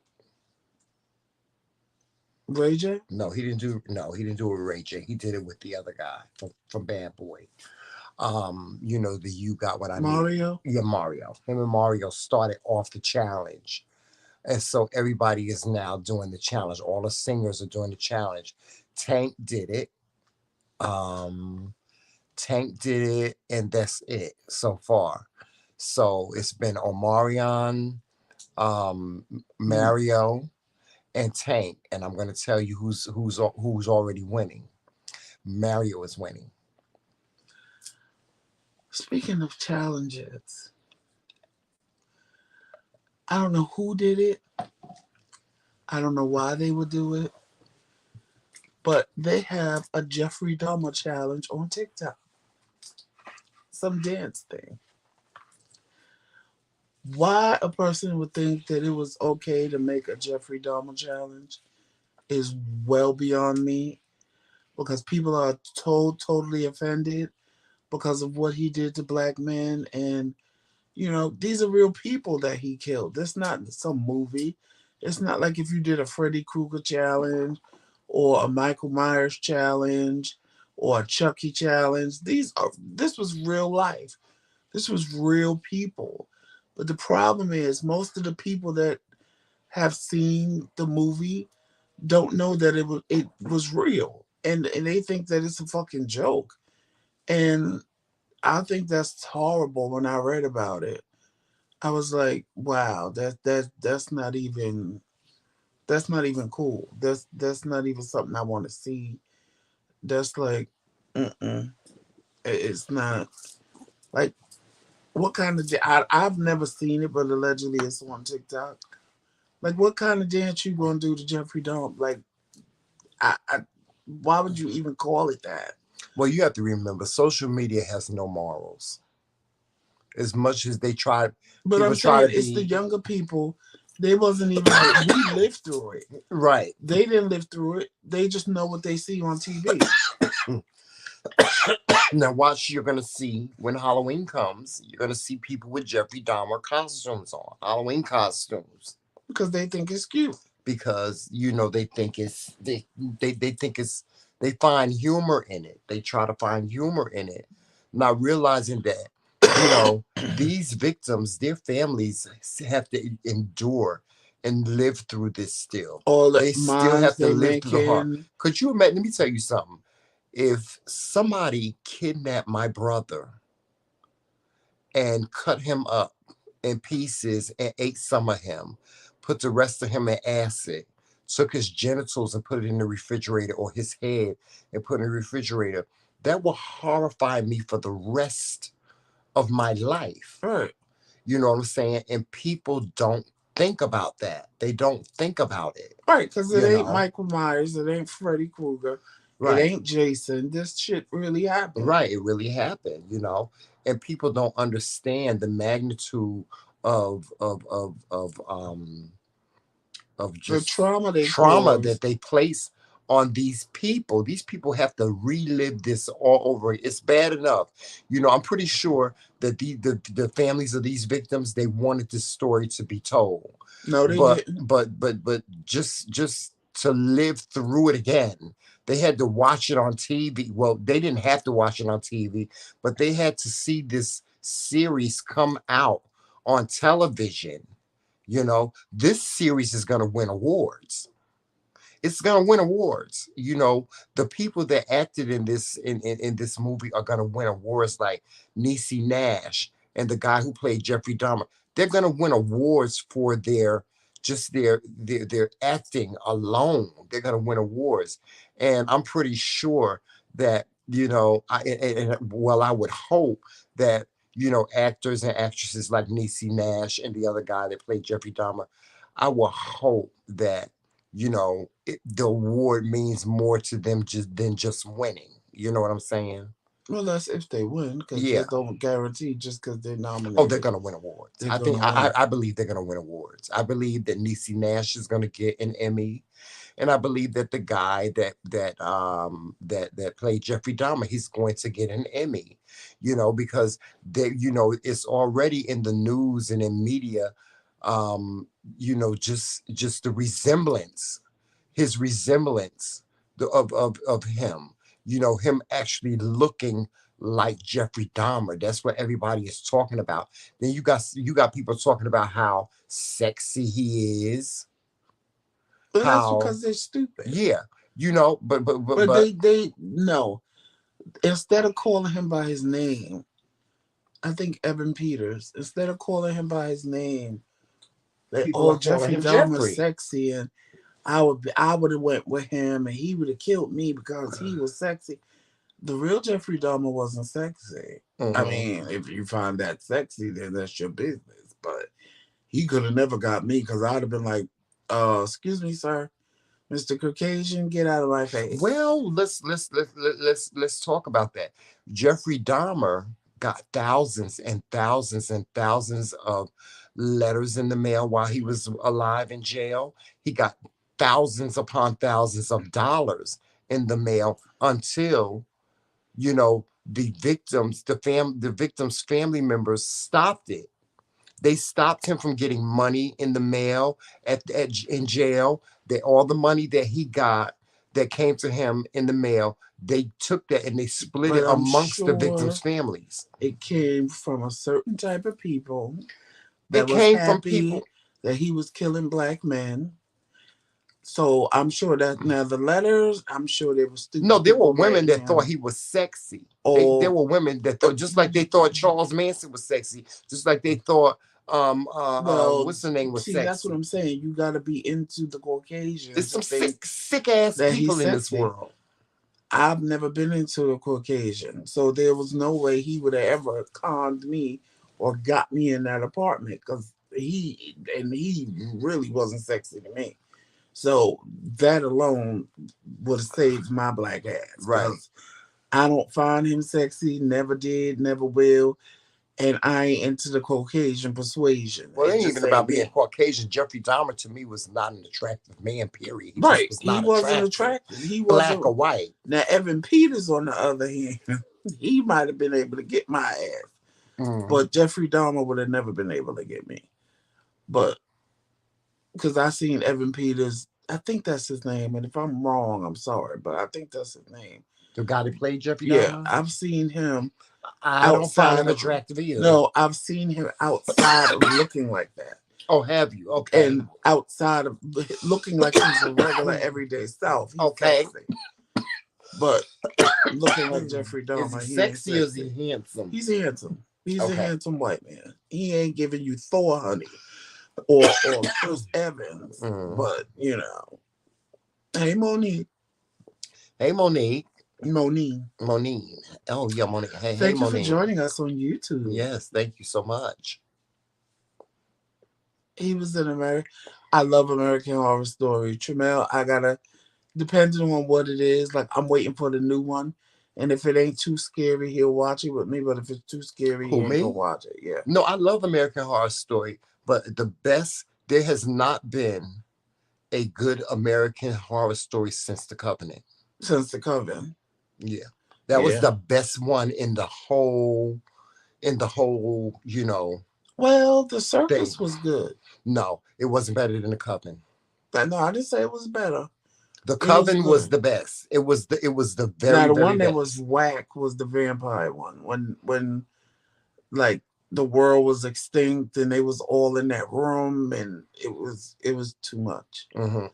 Ray J? He didn't do it with Ray J. He did it with the other guy from Bad Boy. The You Got What I Need. Mario? Yeah, Mario. Him and Mario started off the challenge. And so everybody is now doing the challenge. All the singers are doing the challenge. Tank did it. Um, Tank did it, and that's it so far. So it's been Omarion, um, Mm. Mario, and Tank, and I'm going to tell you who's already winning. Mario is winning. Speaking of challenges, I don't know who did it. I don't know why they would do it. But they have a Jeffrey Dahmer challenge on TikTok. Some dance thing. Why a person would think that it was okay to make a Jeffrey Dahmer challenge is well beyond me because people are totally offended because of what he did to black men. And, these are real people that he killed. This not some movie. It's not like if you did a Freddy Krueger challenge or a Michael Myers challenge or a Chucky challenge. This was real life. This was real people. But the problem is most of the people that have seen the movie don't know that it was real. And they think that it's a fucking joke. And I think that's horrible when I read about it. I was like, wow, that's not even cool. That's not even something I want to see. That's like, mm-mm. It's not like what kind of I've never seen it, but allegedly it's on TikTok. Like, what kind of dance you gonna do to Jeffrey Dahmer? Like, I why would you even call it that? Well, you have to remember, social media has no morals. As much as they try, But I'm people try saying to it's the be younger people. They wasn't even like we lived through it. right. They didn't live through it. They just know what they see on TV. Now, watch, you're going to see when Halloween comes, you're going to see people with Jeffrey Dahmer costumes on, Halloween costumes. Because they think it's cute. Because, they think they think it's, they find humor in it. They try to find humor in it, not realizing that, these victims, their families have to endure and live through this still. All the They still minds have to they live through the heart. making. Could you imagine? Let me tell you something. If somebody kidnapped my brother and cut him up in pieces and ate some of him, put the rest of him in acid, took his genitals and put it in the refrigerator, or his head and put it in the refrigerator, that will horrify me for the rest of my life. Right. You know what I'm saying? And people don't think about that. They don't think about it. Right, because it You ain't know? Michael Myers, it ain't Freddy Krueger, it Right. ain't Jason. This shit really happened. Right. It really happened. And people don't understand the magnitude of of of of um of The just trauma they trauma caused. that they place on these people. These people have to relive this all over. It's bad enough. I'm pretty sure that the families of these victims, they wanted this story to be told. No, they But didn't. but just to live through it again. They had to watch it on TV. Well, they didn't have to watch it on TV, but they had to see this series come out on television. This series is going to win awards. It's going to win awards. The people that acted in this movie are going to win awards, like Niecy Nash and the guy who played Jeffrey Dahmer. They're going to win awards for their acting alone. They're going to win awards, and I'm pretty sure that I would hope that actors and actresses like Niecy Nash and the other guy that played Jeffrey Dahmer, I will hope that the award means more to them than just winning. You know what I'm saying? Well, that's if they win, because Yeah. they don't guarantee just because they're Oh, they're nominated, gonna win awards. they're I think gonna I, win. I I believe they're gonna win awards. I believe that Niecy Nash is gonna get an Emmy, and I believe that the guy that played Jeffrey Dahmer, he's going to get an Emmy. Because it's already in the news and in media. Just the resemblance, his resemblance of him. Him actually looking like Jeffrey Dahmer. That's what everybody is talking about. Then you got people talking about how sexy he is. But that's How because they're stupid. yeah, but But they no. Instead of calling him by his name, I think Evan Peters. Instead of calling him by his name, like, people oh, are calling Jeffrey him Dahmer's Jeffrey. sexy, and I would have went with him, and he would have killed me because he was sexy. The real Jeffrey Dahmer wasn't sexy. I Hmm. mean, if you find that sexy, then that's your business. But he could have never got me because I'd have been like, excuse me, sir, Mr. Caucasian, get out of my face. Well, let's talk about that. Jeffrey Dahmer got thousands and thousands and thousands of letters in the mail while he was alive in jail. He got thousands upon thousands of dollars in the mail until the victims' family members stopped it. They stopped him from getting money in the mail in jail. That all the money that he got that came to him in the mail, they took that and they split it But I'm amongst the sure victims' families. it came from a certain type of people It that was came from happy people. that he was killing black men. So I'm sure that now the letters, I'm sure they were No, stupid there were people women writing that thought him. he was sexy. There Or were women that thought, just like they thought Charles Manson was sexy, just like they thought well, what's the name was see, that's what sexy. I'm saying. You got to be into the There's Caucasian to some think sick ass that he's people in this sexy. world. I've never been into a Caucasian, so there was no way he would have ever conned me or got me in that apartment because he really wasn't sexy to me. So that alone would have saved my black ass Right. because I don't find him sexy. Never did. Never will. And I ain't into the Caucasian persuasion. Well, it It ain't just even ain't about being me. Caucasian. Jeffrey Dahmer to me was not an attractive man, period. He just Right. was He not wasn't attractive, attractive. He black wasn't. or white. Now, Evan Peters, on the other hand, he might have been able to get my ass. Mm. But Jeffrey Dahmer would have never been able to get me. But because I seen Evan Peters, I think that's his name. And if I'm wrong, I'm sorry. But I think that's his name. The guy that played Jeffrey Yeah, Dahmer, I've seen him I don't find outside him of. attractive either. No, I've seen him outside of looking like that. Oh, have you? Okay. And outside of looking like he's a regular everyday South, he's Okay. sexy. But looking like Jeffrey Is he Dahmer, he ain't sexy or is he sexy. handsome? He's handsome. He's a Okay. handsome white man. He ain't giving you Thor honey or Chris Evans. Mm. But hey Monique. Hey, Monique. Monique. Monique. Oh, yeah, Monique. Hey, Thank you for Monique. joining us on YouTube. Yes, thank you so much. He was in America. I love American Horror Story. Tramel, I gotta, depending on what it is, like I'm waiting for the new one. And if it ain't too scary, he'll watch it with me. But if it's too scary, he Who, ain't gonna me? watch it. Yeah. No, I love American Horror Story, but there has not been a good American Horror Story since The Covenant. Since the Coven. Yeah. That was Yeah. the best one in the whole, Well, the circus thing. was good. No, it wasn't better than The Coven. But no, I didn't say it was better. The It was Coven was good. the best. It was the Now very, the very one that was best. whack was the vampire one. When like the world was extinct and they was all in that room and it was too much.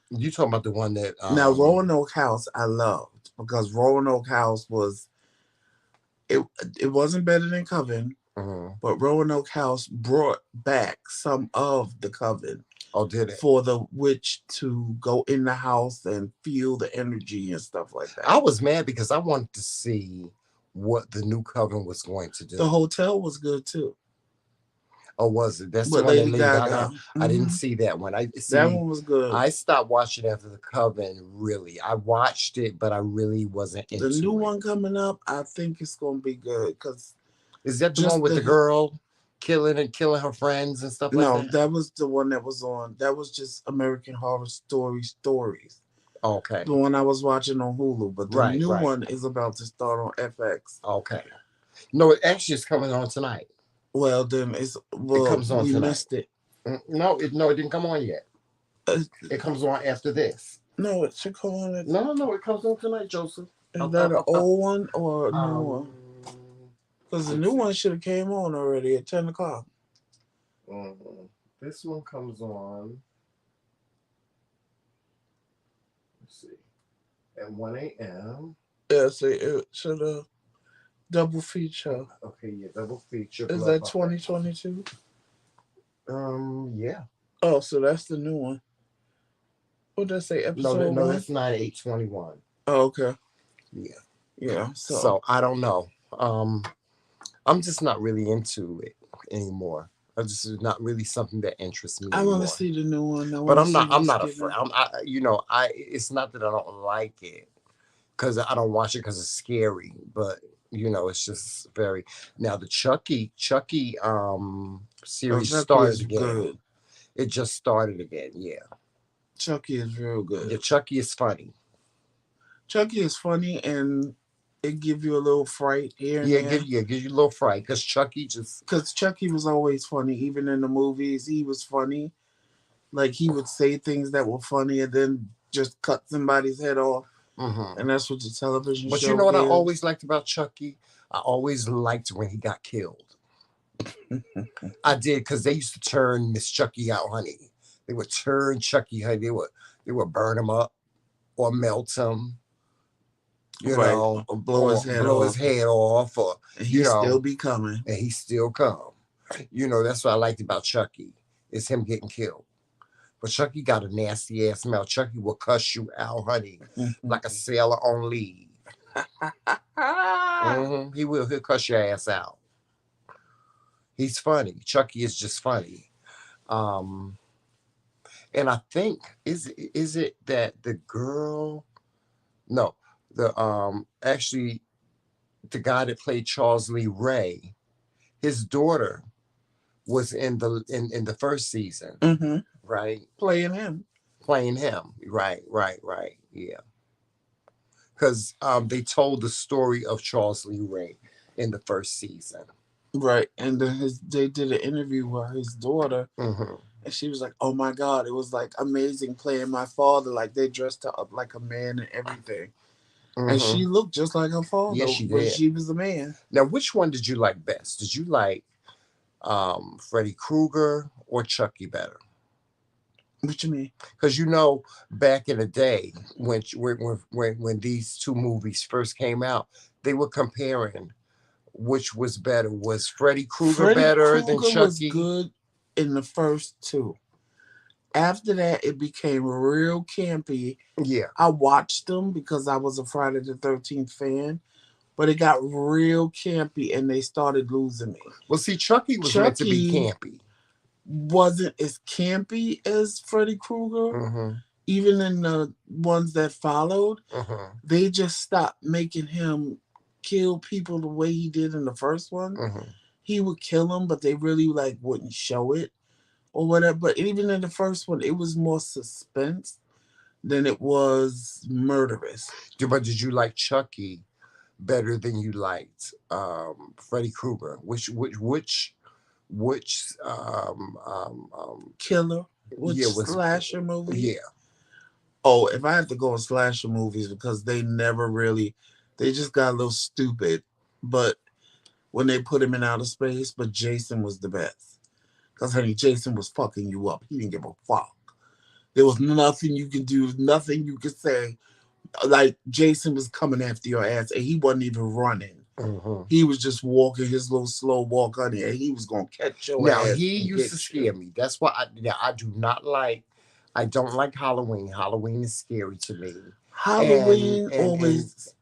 You talking about the one that Now Roanoke House I loved because Roanoke House was it it wasn't better than Coven, mhm. but Roanoke House brought back some of the Coven Oh, did it? for the witch to go in the house and feel the energy and stuff like that. I was mad because I wanted to see what the new Coven was going to The do. hotel was good too. Or was it? That's the With one that Lady Lady Gaga. Gaga. I didn't Hmm. see that one. I That see. one was good. I stopped watching after the Coven. Really, I watched it, but I really wasn't The new into it. one coming up, I think it's gonna be good because Is that the one just with the the girl killing her friends and stuff like no, that? that was the one that was on. That was just American Horror Story stories. Okay, The one I was watching on Hulu, but the right, new right. one is about to start on FX. Okay. No, it actually is coming on tonight. Well, then It comes on we tonight. missed it. No, it didn't come on yet. Uh, It comes on after this. no, it should come on. No, it comes on tonight, Joseph. Is that an old one or a new one? Um, Because the let's new see. one should have came on already at 10 o'clock. Mhm. This one comes on. Let's see, at 1 a.m. Yeah, see, it should have double feature. Okay, yeah, double feature. Is Blah that blah blah. 2022? Yeah. Oh, so that's the new one. What did I say? No, Episode no, one? that's 9/8/21. Oh, okay. Yeah. Yeah. So So I don't know. I'm just not really into it anymore. It's just not really something that interests me I want to anymore. see the new one. I But want to I'm see not. I'm what's not afraid. given. It's not that I don't like it because I don't watch it because it's scary. But it's just very. Now the Chucky Oh, series Chucky started is again. good. It just started again. Yeah. Chucky is real good. Yeah. Chucky is funny. Chucky is funny and it give you a little fright here and there. Gives you a little fright because Chucky just. Because Chucky was always funny, even in the movies. He was funny. Like he would say things that were funny and then just cut somebody's head off. Mhm. And that's what the television But you show know what I gives. always liked about Chucky? I always liked when he got killed. I did because they used to turn Miss Chucky out, honey. They would turn Chucky, honey. They would burn him up or melt him, Right. Or blow his or head blow his off. head off, or And he you still know, be coming. and he still come. That's what I liked about Chucky is him getting killed. But Chucky got a nasty ass mouth. Chucky will cuss you out, honey, like a sailor on leave. He will. He'll cuss your ass out. He's funny. Chucky is just funny. Um, and I think is it that the girl? No, the actually the guy that played Charles Lee Ray, his daughter was in the first season, Mm-hmm. right? Playing him. Playing him, right, yeah. Because they told the story of Charles Lee Ray in the first season. Right. And then they did an interview with his daughter, Hmm. and she was like, "Oh my God, it was like amazing playing my father. Like they dressed her up like a man and everything." And Hmm. she looked just like her father Yes, she when did. she was a man. Now, which one did you like best? Did you like Freddy Krueger or Chucky better? What you mean? Because back in the day when these two movies first came out, they were comparing which was better. Was Freddy Krueger Freddy better than Krueger was Chucky? good in the first two. After that, it became real campy. Yeah. I watched them because I was a Friday the 13th fan, but it got real campy and they started losing me. Well, see, Chucky was meant to be Chucky campy. wasn't as campy as Freddy Krueger. Mm-hmm. Even in the ones that followed, Mm-hmm. they just stopped making him kill people the way he did in the first one. Mm-hmm. He would kill them, but they really like wouldn't show it or whatever. But even in the first one, it was more suspense than it was murderous. But did you like Chucky better than you liked Freddy Krueger? Which Killer, yeah, which was slasher movie? yeah. Oh, if I have to go with slasher movies because they never really, they just got a little stupid. But when they put him in outer space, but Jason was the best. Because, honey, Jason was fucking you up. He didn't give a fuck. There was nothing you could do, nothing you could say. Like, Jason was coming after your ass, and he wasn't even running. Mm-hmm. He was just walking his little slow walk, honey, and he was going to catch your Now ass he and used get to you. scare me. That's why I do not like. I don't like Halloween. Halloween is scary to me. Halloween And always,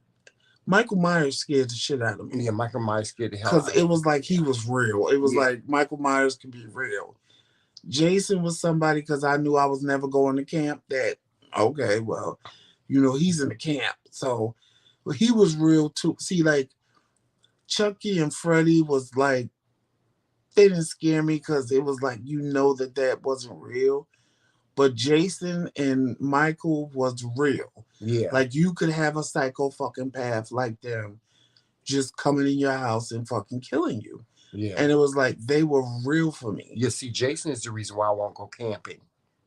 Michael Myers scared the shit out of me. yeah, Michael Myers scared the hell Because out it of me. was like he was real. It was Yeah. like Michael Myers could be real. Jason was somebody because I knew I was never going to camp that, okay, well, he's in the camp. So he was real too. See, like Chucky and Freddy was like, they didn't scare me because it was like, that wasn't real. But Jason and Michael was real. Yeah. Like you could have a psycho fucking path like them just coming in your house and fucking killing you. Yeah. And it was like they were real for me. You see, Jason is the reason why I won't go camping.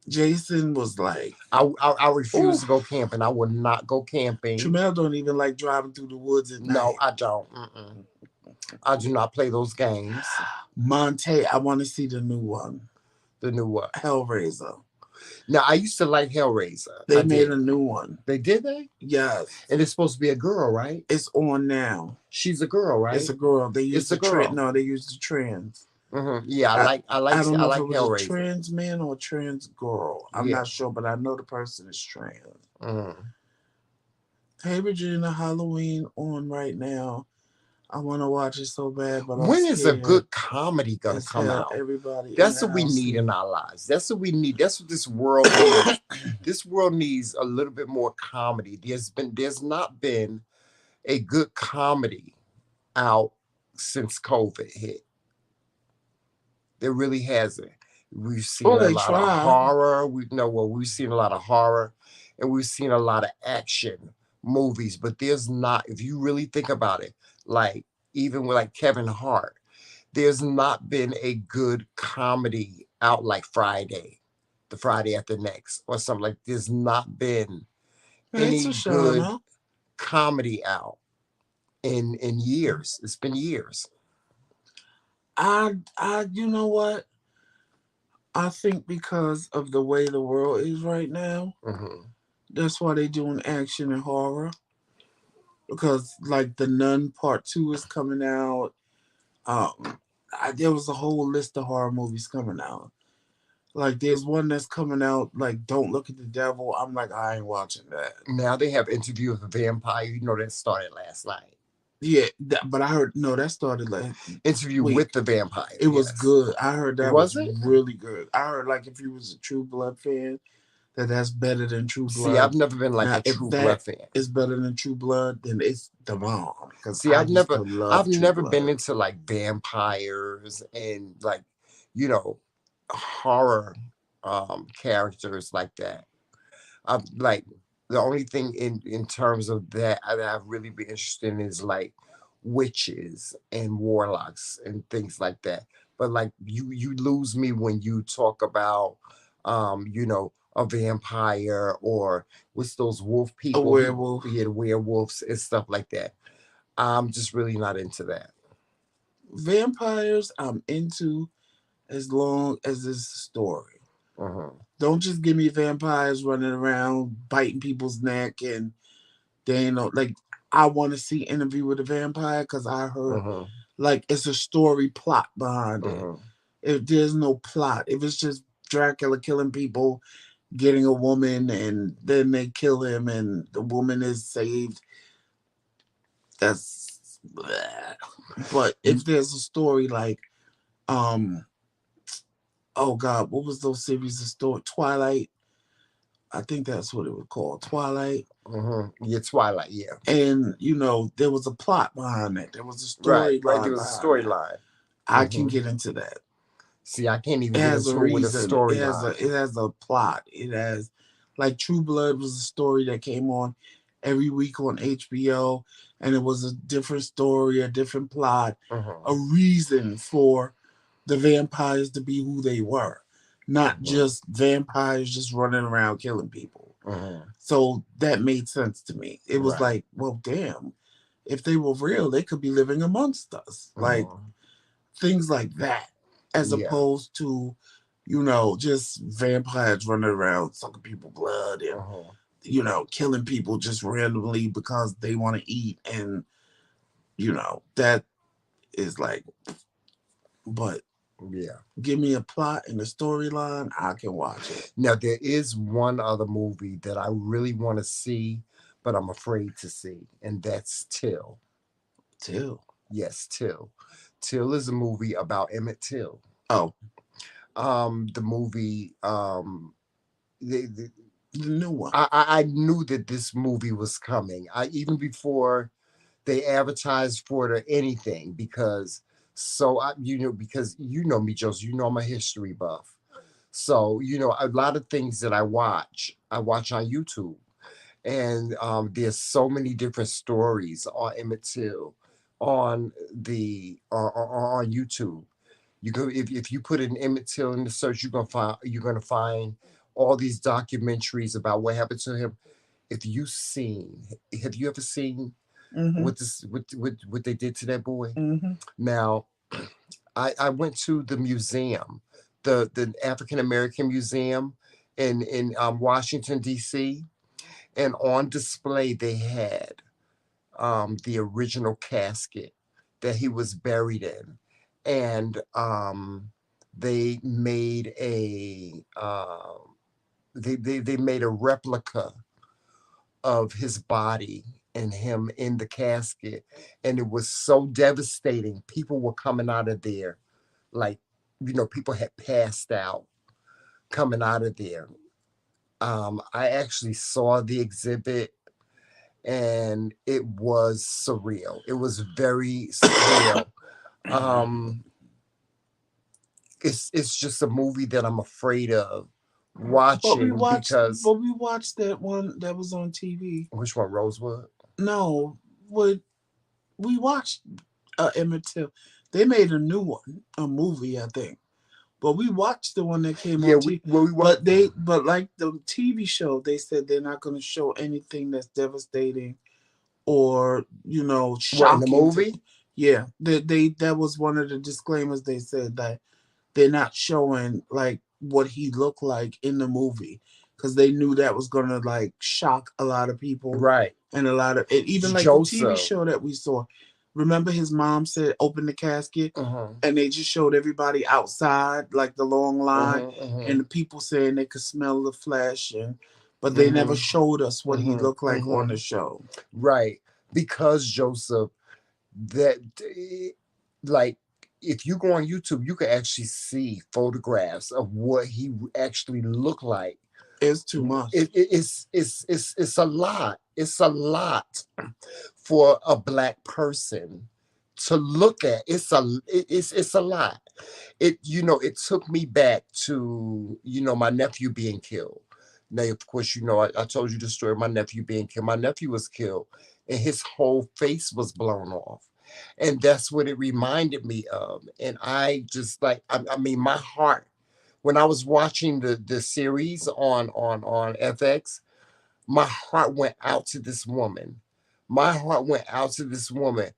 Jason was like, I refuse ooh, to go camping. I would not go camping. Tramel don't even like driving through the woods at No, night. I don't. Mm-mm. I do not play those games. Monte, I want to see the new one, The new what? Hellraiser. Now I used to like Hellraiser. They I made did. a new one. They did they? Yes, And it's supposed to be a girl, right? it's on now. She's a girl, right? It's a girl. They used It's a girl. No, they used the trans. Mm-hmm. Yeah, I don't I know if like it was a Hellraiser. trans man or a trans girl. I'm Yeah. not sure, but I know the person is trans. Mm. Hey, Regina, Halloween on right now. I want to watch it so bad, but I'm When is a scared good comedy gonna as come hell. out? Everybody That's in what the we house need in our lives. That's what we need. That's what this world needs. This world needs a little bit more comedy. There's not been a good comedy out since COVID hit. There really hasn't. We've seen Oh, a they lot of try. horror. We've seen a lot of horror, and we've seen a lot of action movies. But there's not, if you really think about it, like even with like Kevin Hart, there's not been a good comedy out like Friday, the Friday after next, or something like. There's not been Hey, any good Shoshana. comedy out in years. It's been years. You know what? I think because of the way the world is right now, Hmm. that's why they doing action and horror. Because like the Nun Part 2 is coming out. There was a whole list of horror movies coming out. Like there's one that's coming out like Don't Look at the Devil. I'm like, I ain't watching that. Now they have Interview with a Vampire. That started last night. Yeah, but I heard no, that started like Interview wait, with the Vampire. it was Yes. good. I heard that Was was it? really good. I heard like if you was a True Blood fan, that's better than True See, I've Blood. never been like Now, a if True Blood that fan. is better than True Blood, then it's the bomb. Because See, I used to I've love True never been Blood. into like vampires and like, you know, horror characters like that. I'm like the only thing in terms of that I've really been interested in is like witches and warlocks and things like that. But like you lose me when you talk about a vampire or what's those wolf A people who werewolf. yeah, the werewolves and stuff like that. I'm just really not into that. Vampires, I'm into as long as it's a story. Uh-huh. Don't just give me vampires running around biting people's neck and they ain't no like. I want to see Interview with a Vampire because I heard Uh-huh. like it's a story plot behind it. Uh-huh. If there's no plot, if it's just Dracula killing people, getting a woman, and then they kill him, and the woman is saved, that's. Bleh. But if there's a story like, um, oh God, what was those series of story? Twilight, I think that's what it was called, Twilight. Uh-huh. Yeah, Twilight, yeah. And there was a plot behind that. There was a Right, right. There storyline was a behind that. storyline. I can Mm-hmm. get into that. See, I can't It even get has a into it with a reason. storyline. It has a plot. It has like True Blood was a story that came on every week on HBO, and it was a different story, a different plot, Uh-huh. a reason for the vampires to be who they were, not Uh-huh. just vampires just running around killing people. Uh-huh. So that made sense to me. It was Right. like, well, damn, if they were real, they could be living amongst us. Like Uh-huh. things like that, as Yeah. opposed to, just vampires running around sucking people blood and, Uh-huh. killing people just randomly because they want to eat. And, that is like, but Yeah. give me a plot and a storyline, I can watch it. Now there is one other movie that I really want to see, but I'm afraid to see, and that's Till. Too. Yes, Till. Till is a movie about Emmett Till. Oh, The movie the, the new one. I knew that this movie was coming. I even before they advertised for it or anything because because you know me, Joseph. You know I'm a history buff. So a lot of things that I watch on YouTube, and there's so many different stories on Emmett Till on the on YouTube. You go if you put in Emmett Till in the search, you're gonna find all these documentaries about what happened to him. If you seen, have you ever seen Mm-hmm. what they did to that boy? Mm-hmm. Now, I went to the museum, the African American Museum in Washington D.C., and on display they had the original casket that he was buried in, and they made they made a replica of his body and him in the casket, and it was so devastating. People were coming out of there like people had passed out coming out of there. I actually saw the exhibit and it was surreal. It was very surreal. Um, it's just a movie that I'm afraid of watching because But we watched that one that was on TV. which one, Rosewood? No, what we watched Emmett Till. They made a new one, a movie, I think. But we watched the one that came Yeah, on we TV. well we what? But like the TV show, they said they're not going to show anything that's devastating or What in the shocking to. movie? Yeah, that was one of the disclaimers. They said that they're not showing like what he looked like in the movie because they knew that was gonna like shock a lot of people Right, and a lot of it. Even like the TV Joseph. show that we saw. Remember, his mom said, "Open the casket," Uh huh. and they just showed everybody outside, like the long Uh line, huh. Uh huh. and the people saying they could smell the flesh, and but they never Uh showed us what he huh. looked Uh like on huh. the show. Right, because Joseph, that like if you go on YouTube, you can actually see photographs of what he actually looked like It's too much. It's a lot. It's a lot for a black person to look at. It's a lot. It took me back to my nephew being killed. Now, of course, I told you the story of my nephew being killed. My nephew was killed, and his whole face was blown off, and that's what it reminded me of. And I just like, I mean, my heart when I was watching the series on FX, my heart went out to this woman. My heart went out to this woman.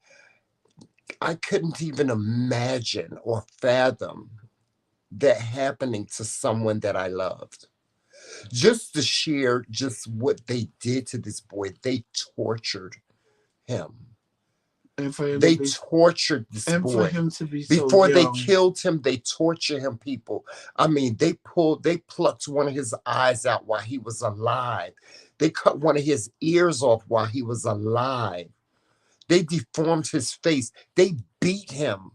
I couldn't even imagine or fathom that happening to someone that I loved. Just to share just what they did to this boy. They tortured him. And for him to They be tortured this and for boy. him to be so Before they young. killed him, they tortured him, people. I mean, they plucked one of his eyes out while he was alive. They cut one of his ears off while he was alive. They deformed his face. They beat him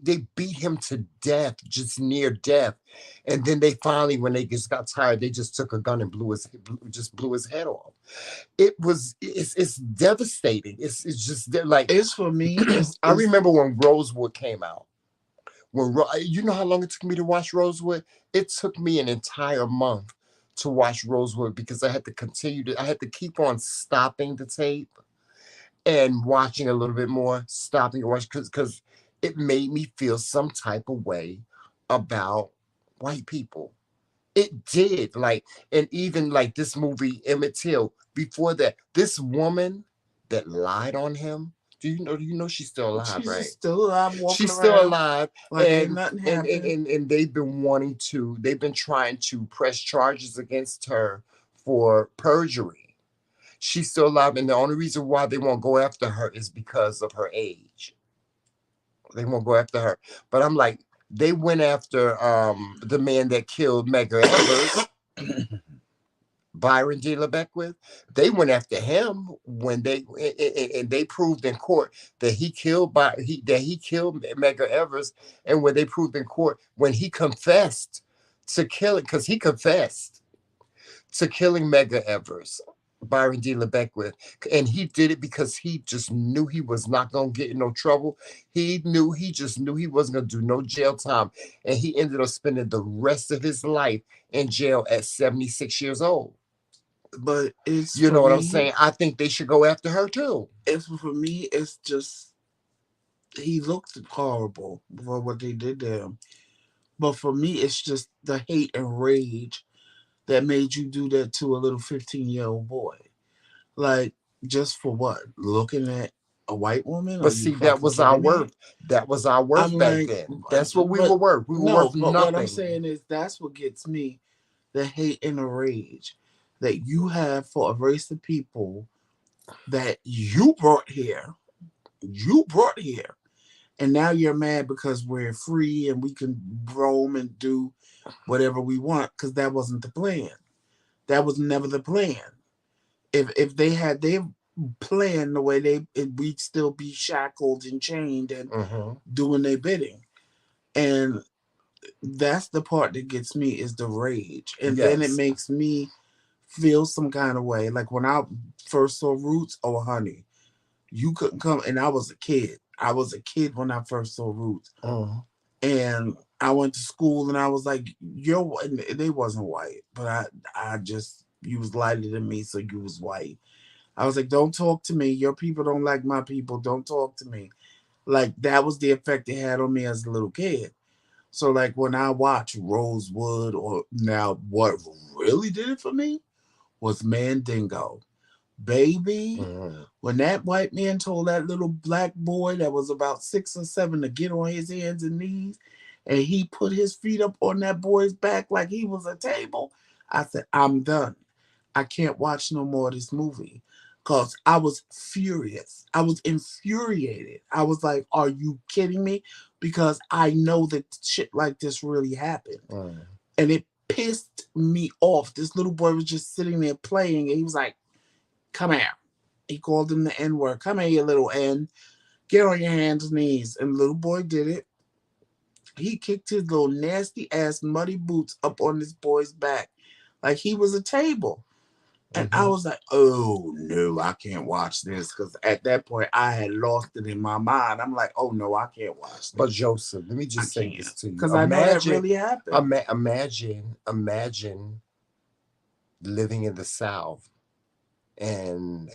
they beat him to death, just near death. And then they finally, when they just got tired, they just took a gun and blew his head off. It's devastating. It's just like It's for me. I remember when Rosewood came out. You know how long it took me to watch Rosewood? It took me an entire month to watch Rosewood because I had to keep on stopping the tape and watching a little bit more, stopping and watching because it made me feel some type of way about white people. It did. Like, and even like this movie, Emmett Till, before that, this woman that lied on him. Do you know she's still alive, She's right? just still alive, walking She's still around alive, like ain't and nothing and and happened. and, and they've been trying to press charges against her for perjury. She's still alive, and the only reason why they won't go after her is because of her age. They won't go after her. But I'm like, they went after the man that killed Medgar Evers, Byron D. LeBeckwith. They went after him when and they proved in court that he killed Medgar Evers, and when they proved in court when he confessed to killing, because he confessed to killing Medgar Evers, Byron D. LeBeckwith. And he did it because he just knew he was not going to get in no trouble. He just knew he wasn't going to do no jail time. And he ended up spending the rest of his life in jail at 76 years old. But it's You for know what I'm me. saying? I think they should go after her too. It's for me. It's just he looked horrible for what they did to him. But for me, it's just the hate and rage that made you do that to a little 15-year-old boy. Like, just for what? Looking at a white woman? Are But you see, that fucking was our kidding me? worth. That was our I'm worth back like, then. That's what we were but worth. We were no, worth but what I'm nothing. saying is that's what gets me, the hate and the rage that you have for a race of people that you brought here. You brought here. And now you're mad because we're free and we can roam and do whatever we want because that wasn't the plan. That was never the plan. If they had their plan the way we'd still be shackled and chained and Hmm. doing their bidding. And that's the part that gets me is the rage. And then it Yes. makes me feel some kind of way. Like when I first saw Roots, oh honey, you couldn't come and I was a kid. I was a kid when I first saw Roots. Mhm. And I went to school and I was like, you're white. They wasn't white, but I just you was lighter than me, so you was white. I was like, don't talk to me. Your people don't like my people. Don't talk to me. Like that was the effect it had on me as a little kid. So like when I watch Rosewood or now what really did it for me was Mandingo. Baby, Mhm. when that white man told that little black boy that was about 6 or 7 to get on his hands and knees, and he put his feet up on that boy's back like he was a table, I said, I'm done. I can't watch no more of this movie. Cause I was furious. I was infuriated. I was like, are you kidding me? Because I know that shit like this really happened. Mhm. And it pissed me off. This little boy was just sitting there playing and he was like, come here. He called him the N word. Come here, you little N. Get on your hands and knees. And the little boy did it. He kicked his little nasty ass muddy boots up on this boy's back Like he was a table. And I was like, oh no, I can't watch this. Because at that point, I had lost it in my mind. I'm like, oh no, I can't watch this. But Joseph, let me I just say can't. this to you. Because I know that really happened. Imagine living in the South and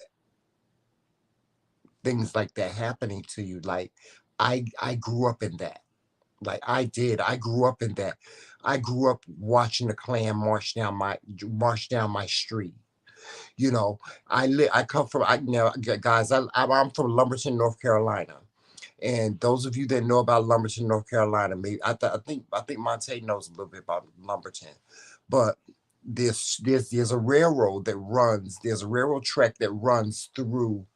things like that happening to you. Like I grew up in that. Like I did. I grew up in that. I grew up watching the Klan march down my street. You know, I come from guys. I'm from Lumberton, North Carolina. And those of you that know about Lumberton, North Carolina, maybe I think Monte knows a little bit about Lumberton, but there's a railroad that runs. There's a railroad track that runs through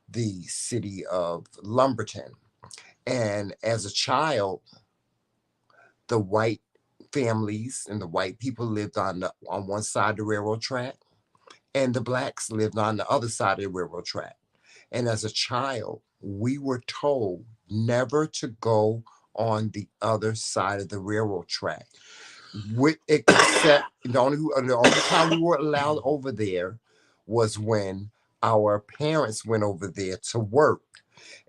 the city of Lumberton. And as a child, the white families and the white people lived on one side of the railroad track, and the blacks lived on the other side of the railroad track. And as a child, we were told never to go on the other side of the railroad track. With except the only time we were allowed over there was when our parents went over there to work.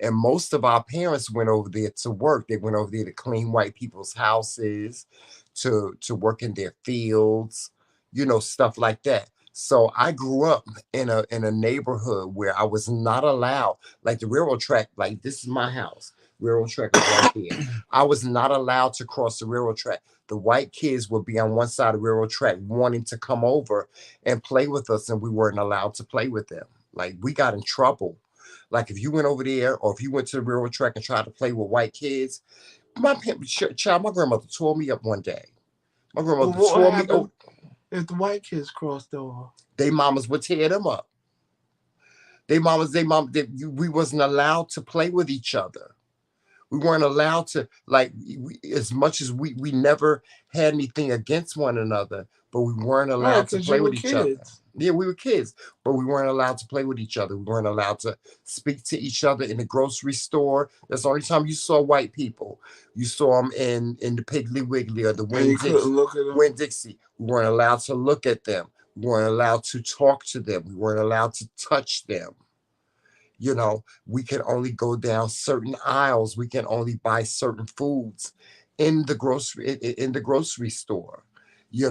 And most of our parents went over there to work. They went over there to clean white people's houses, to work in their fields, stuff like that. So I grew up in a neighborhood where I was not allowed, like the railroad track, like this is my house. Railroad track is right there. I was not allowed to cross the railroad track. The white kids would be on one side of the railroad track wanting to come over and play with us, and we weren't allowed to play with them. Like we got in trouble. Like if you went over there or if you went to the railroad track and tried to play with white kids, my grandmother tore me up one day. My But grandmother what tore me happened up. if the white kids crossed over? They mamas would tear them up. We wasn't allowed to play with each other. We weren't allowed to, like, as much as we never had anything against one another, but we weren't Right, allowed to because you play were with each other. kids. Yeah, we were kids, but we weren't allowed to play with each other. We weren't allowed to speak to each other in the grocery store. That's the only time you saw white people. You saw them in the Piggly Wiggly or the And you couldn't look at them. Winn Dixie. We weren't allowed to look at them. We weren't allowed to talk to them. We weren't allowed to touch them. We can only go down certain aisles. We can only buy certain foods in the grocery store. We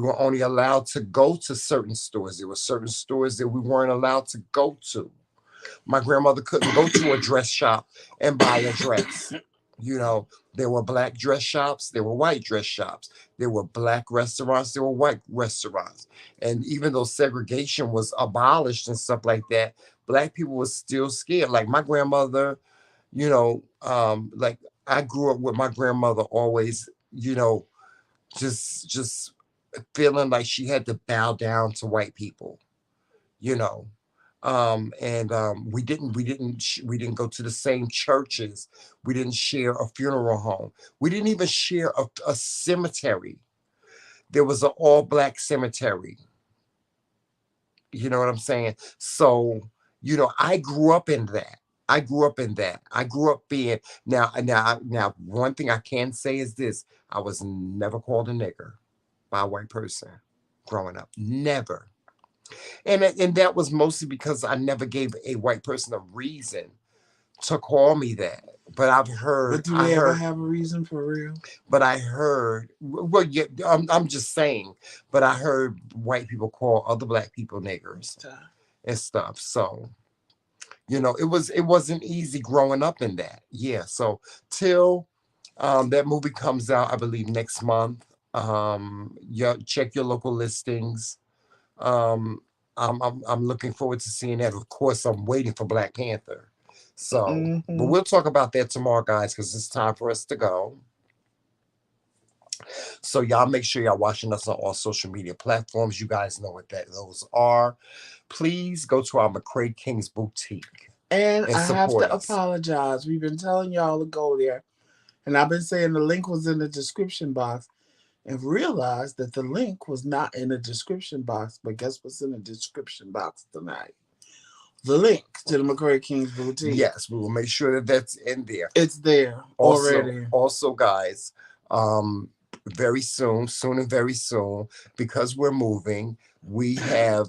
were only allowed to go to certain stores. There were certain stores that we weren't allowed to go to. My grandmother couldn't go to a dress shop and buy a dress. You know, there were black dress shops, there were white dress shops, there were black restaurants, there were white restaurants. And even though segregation was abolished and stuff like that, black people were still scared. Like my grandmother, like I grew up with my grandmother always, just feeling like she had to bow down to white people, you know and we didn't go to the same churches. We didn't share a funeral home. We didn't even share a cemetery. There was an all black cemetery. You know what I'm saying? So, I grew up in that. I grew up being now one thing I can say is this: I was never called a nigger by a white person growing up. Never. And that was mostly because I never gave a white person a reason to call me that. But But do they ever have a reason for real? well, yeah, I'm just saying, but I heard white people call other black people niggers and stuff. So, it wasn't easy growing up in that. Yeah. So till that movie comes out, I believe next month. Yeah, check your local listings. Um, I'm looking forward to seeing that. Of course, I'm waiting for Black Panther. So, but we'll talk about that tomorrow, guys, because it's time for us to go. So y'all make sure y'all watching us on all social media platforms. You guys know what those are. Please go to our McRaeKingz boutique And I have support to us. apologize. We've been telling y'all to go there. And I've been saying the link was in the description box and realized that the link was not in the description box. But guess what's in the description box tonight? The link to the McRaeKingz boutique. Yes, we will make sure that that's in there. It's there already. Also, guys, very soon, soon and very soon, because we're moving. We are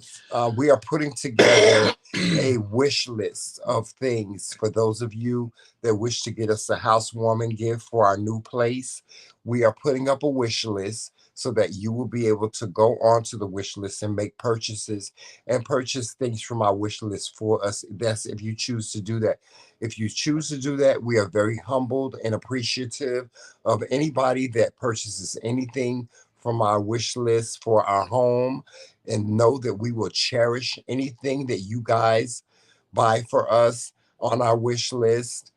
putting together a wish list of things for those of you that wish to get us a housewarming gift for our new place. We are putting up a wish list so that you will be able to go onto the wish list and make purchases and purchase things from our wish list for us. That's if you choose to do that. If you choose to do that, we are very humbled and appreciative of anybody that purchases anything from our wish list for our home, and know that we will cherish anything that you guys buy for us on our wish list.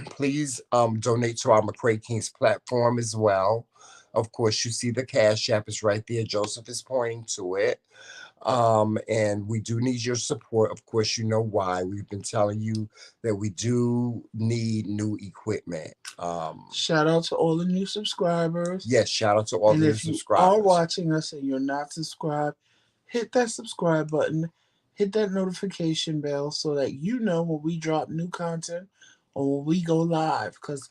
Please donate to our McRae King's platform as well. Of course, you see the Cash App is right there. Joseph is pointing to it. And we do need your support. Of course, you know why. We've been telling you that we do need new equipment. Shout out to all the new subscribers. Yes, shout out to all And the new if you are subscribers. watching us and you're not subscribed, hit that subscribe button, hit that notification bell so that you know when we drop new content or when we go live. Because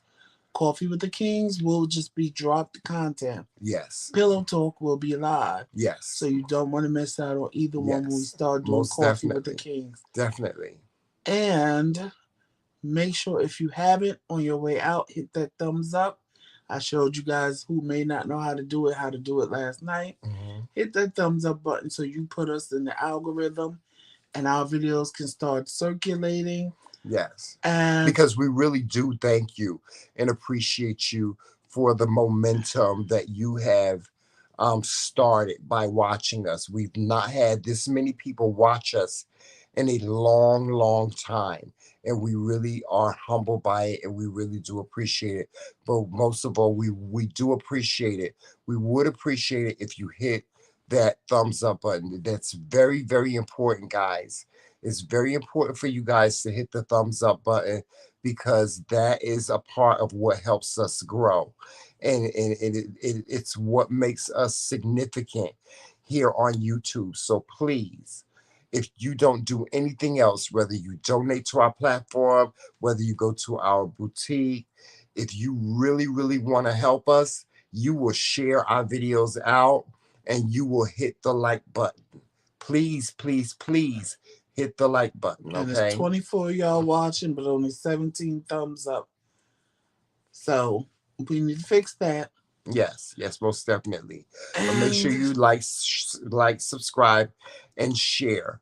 Coffee with the Kings will just be dropped content. Yes. Pillow Talk will be live. Yes. So you don't want to miss out on either one when we start doing Most Coffee definitely. with the Kings. Definitely. And make sure if you haven't, on your way out, hit that thumbs up. I showed you guys who may not know how to do it last night. Mm-hmm. Hit that thumbs up button so you put us in the algorithm and our videos can start circulating. Yes. And because we really do thank you and appreciate you for the momentum that you have started by watching us. We've not had this many people watch us in a long, long time. And we really are humbled by it, and we really do appreciate it. But most of all, we do appreciate it. We would appreciate it if you hit that thumbs up button. That's very, very important, guys. It's very important for you guys to hit the thumbs up button, because that is a part of what helps us grow. And it's what makes us significant here on YouTube. So please, if you don't do anything else, whether you donate to our platform, whether you go to our boutique, if you really, really want to help us, you will share our videos out and you will hit the like button. Please, please, please hit the like button, and okay? it's 24 of y'all watching, but only 17 thumbs up. So we need to fix that. Yes, yes, most definitely. But make sure you like, subscribe, and share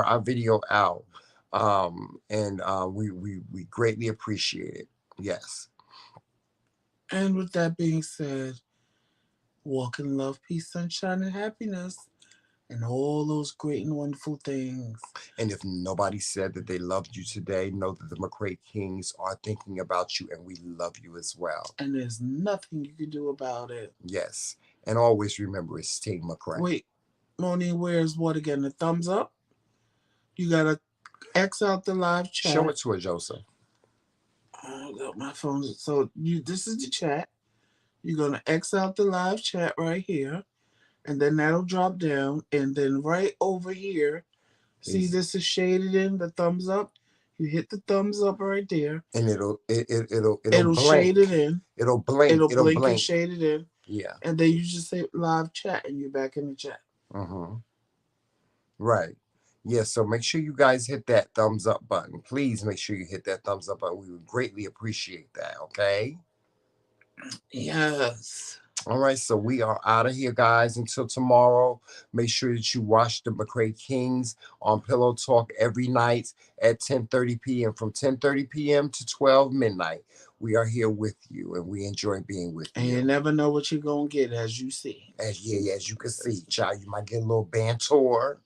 our video out. And we greatly appreciate it. Yes. And with that being said, walk in love, peace, sunshine, and happiness, and all those great and wonderful things. And if nobody said that they loved you today, know that the McRae Kings are thinking about you, and we love you as well. And there's nothing you can do about it. Yes. And always remember, it's Team McRae. Wait, Moni, where's what again? The thumbs up? You gotta X out the live chat. Show it to her, Joseph. My phone. So this is the chat. You're gonna X out the live chat right here, and then that'll drop down, and then right over here, see this is shaded in the thumbs up. You hit the thumbs up right there, and it'll blink. Shade it in. It'll blink. It'll blink and shade it in. Yeah. And then you just say live chat, and you're back in the chat. Right. Yeah, so make sure you guys hit that thumbs up button. Please make sure you hit that thumbs up button. We would greatly appreciate that, okay? Yes. All right, so we are out of here, guys. Until tomorrow, make sure that you watch the McRae Kings on Pillow Talk every night at 10:30 p.m. From 10:30 p.m. to 12 midnight. We are here with you, and we enjoy being with you. And you never know what you're going to get, as you see. As you can see, child, you might get a little banter.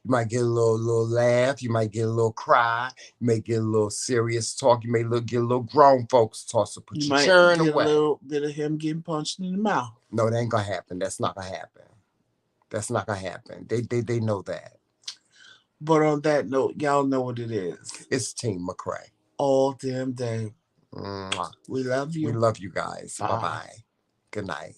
You might get a little laugh. You might get a little cry. You may get a little serious talk. You may get a little grown folks talk. So put your churn away. You might get a little bit of him getting punched in the mouth. No, that ain't gonna happen. That's not gonna happen. That's not gonna happen. They know that. But on that note, y'all know what it is. It's Team McRae. All damn day. Mwah. We love you. We love you guys. Bye bye. Good night.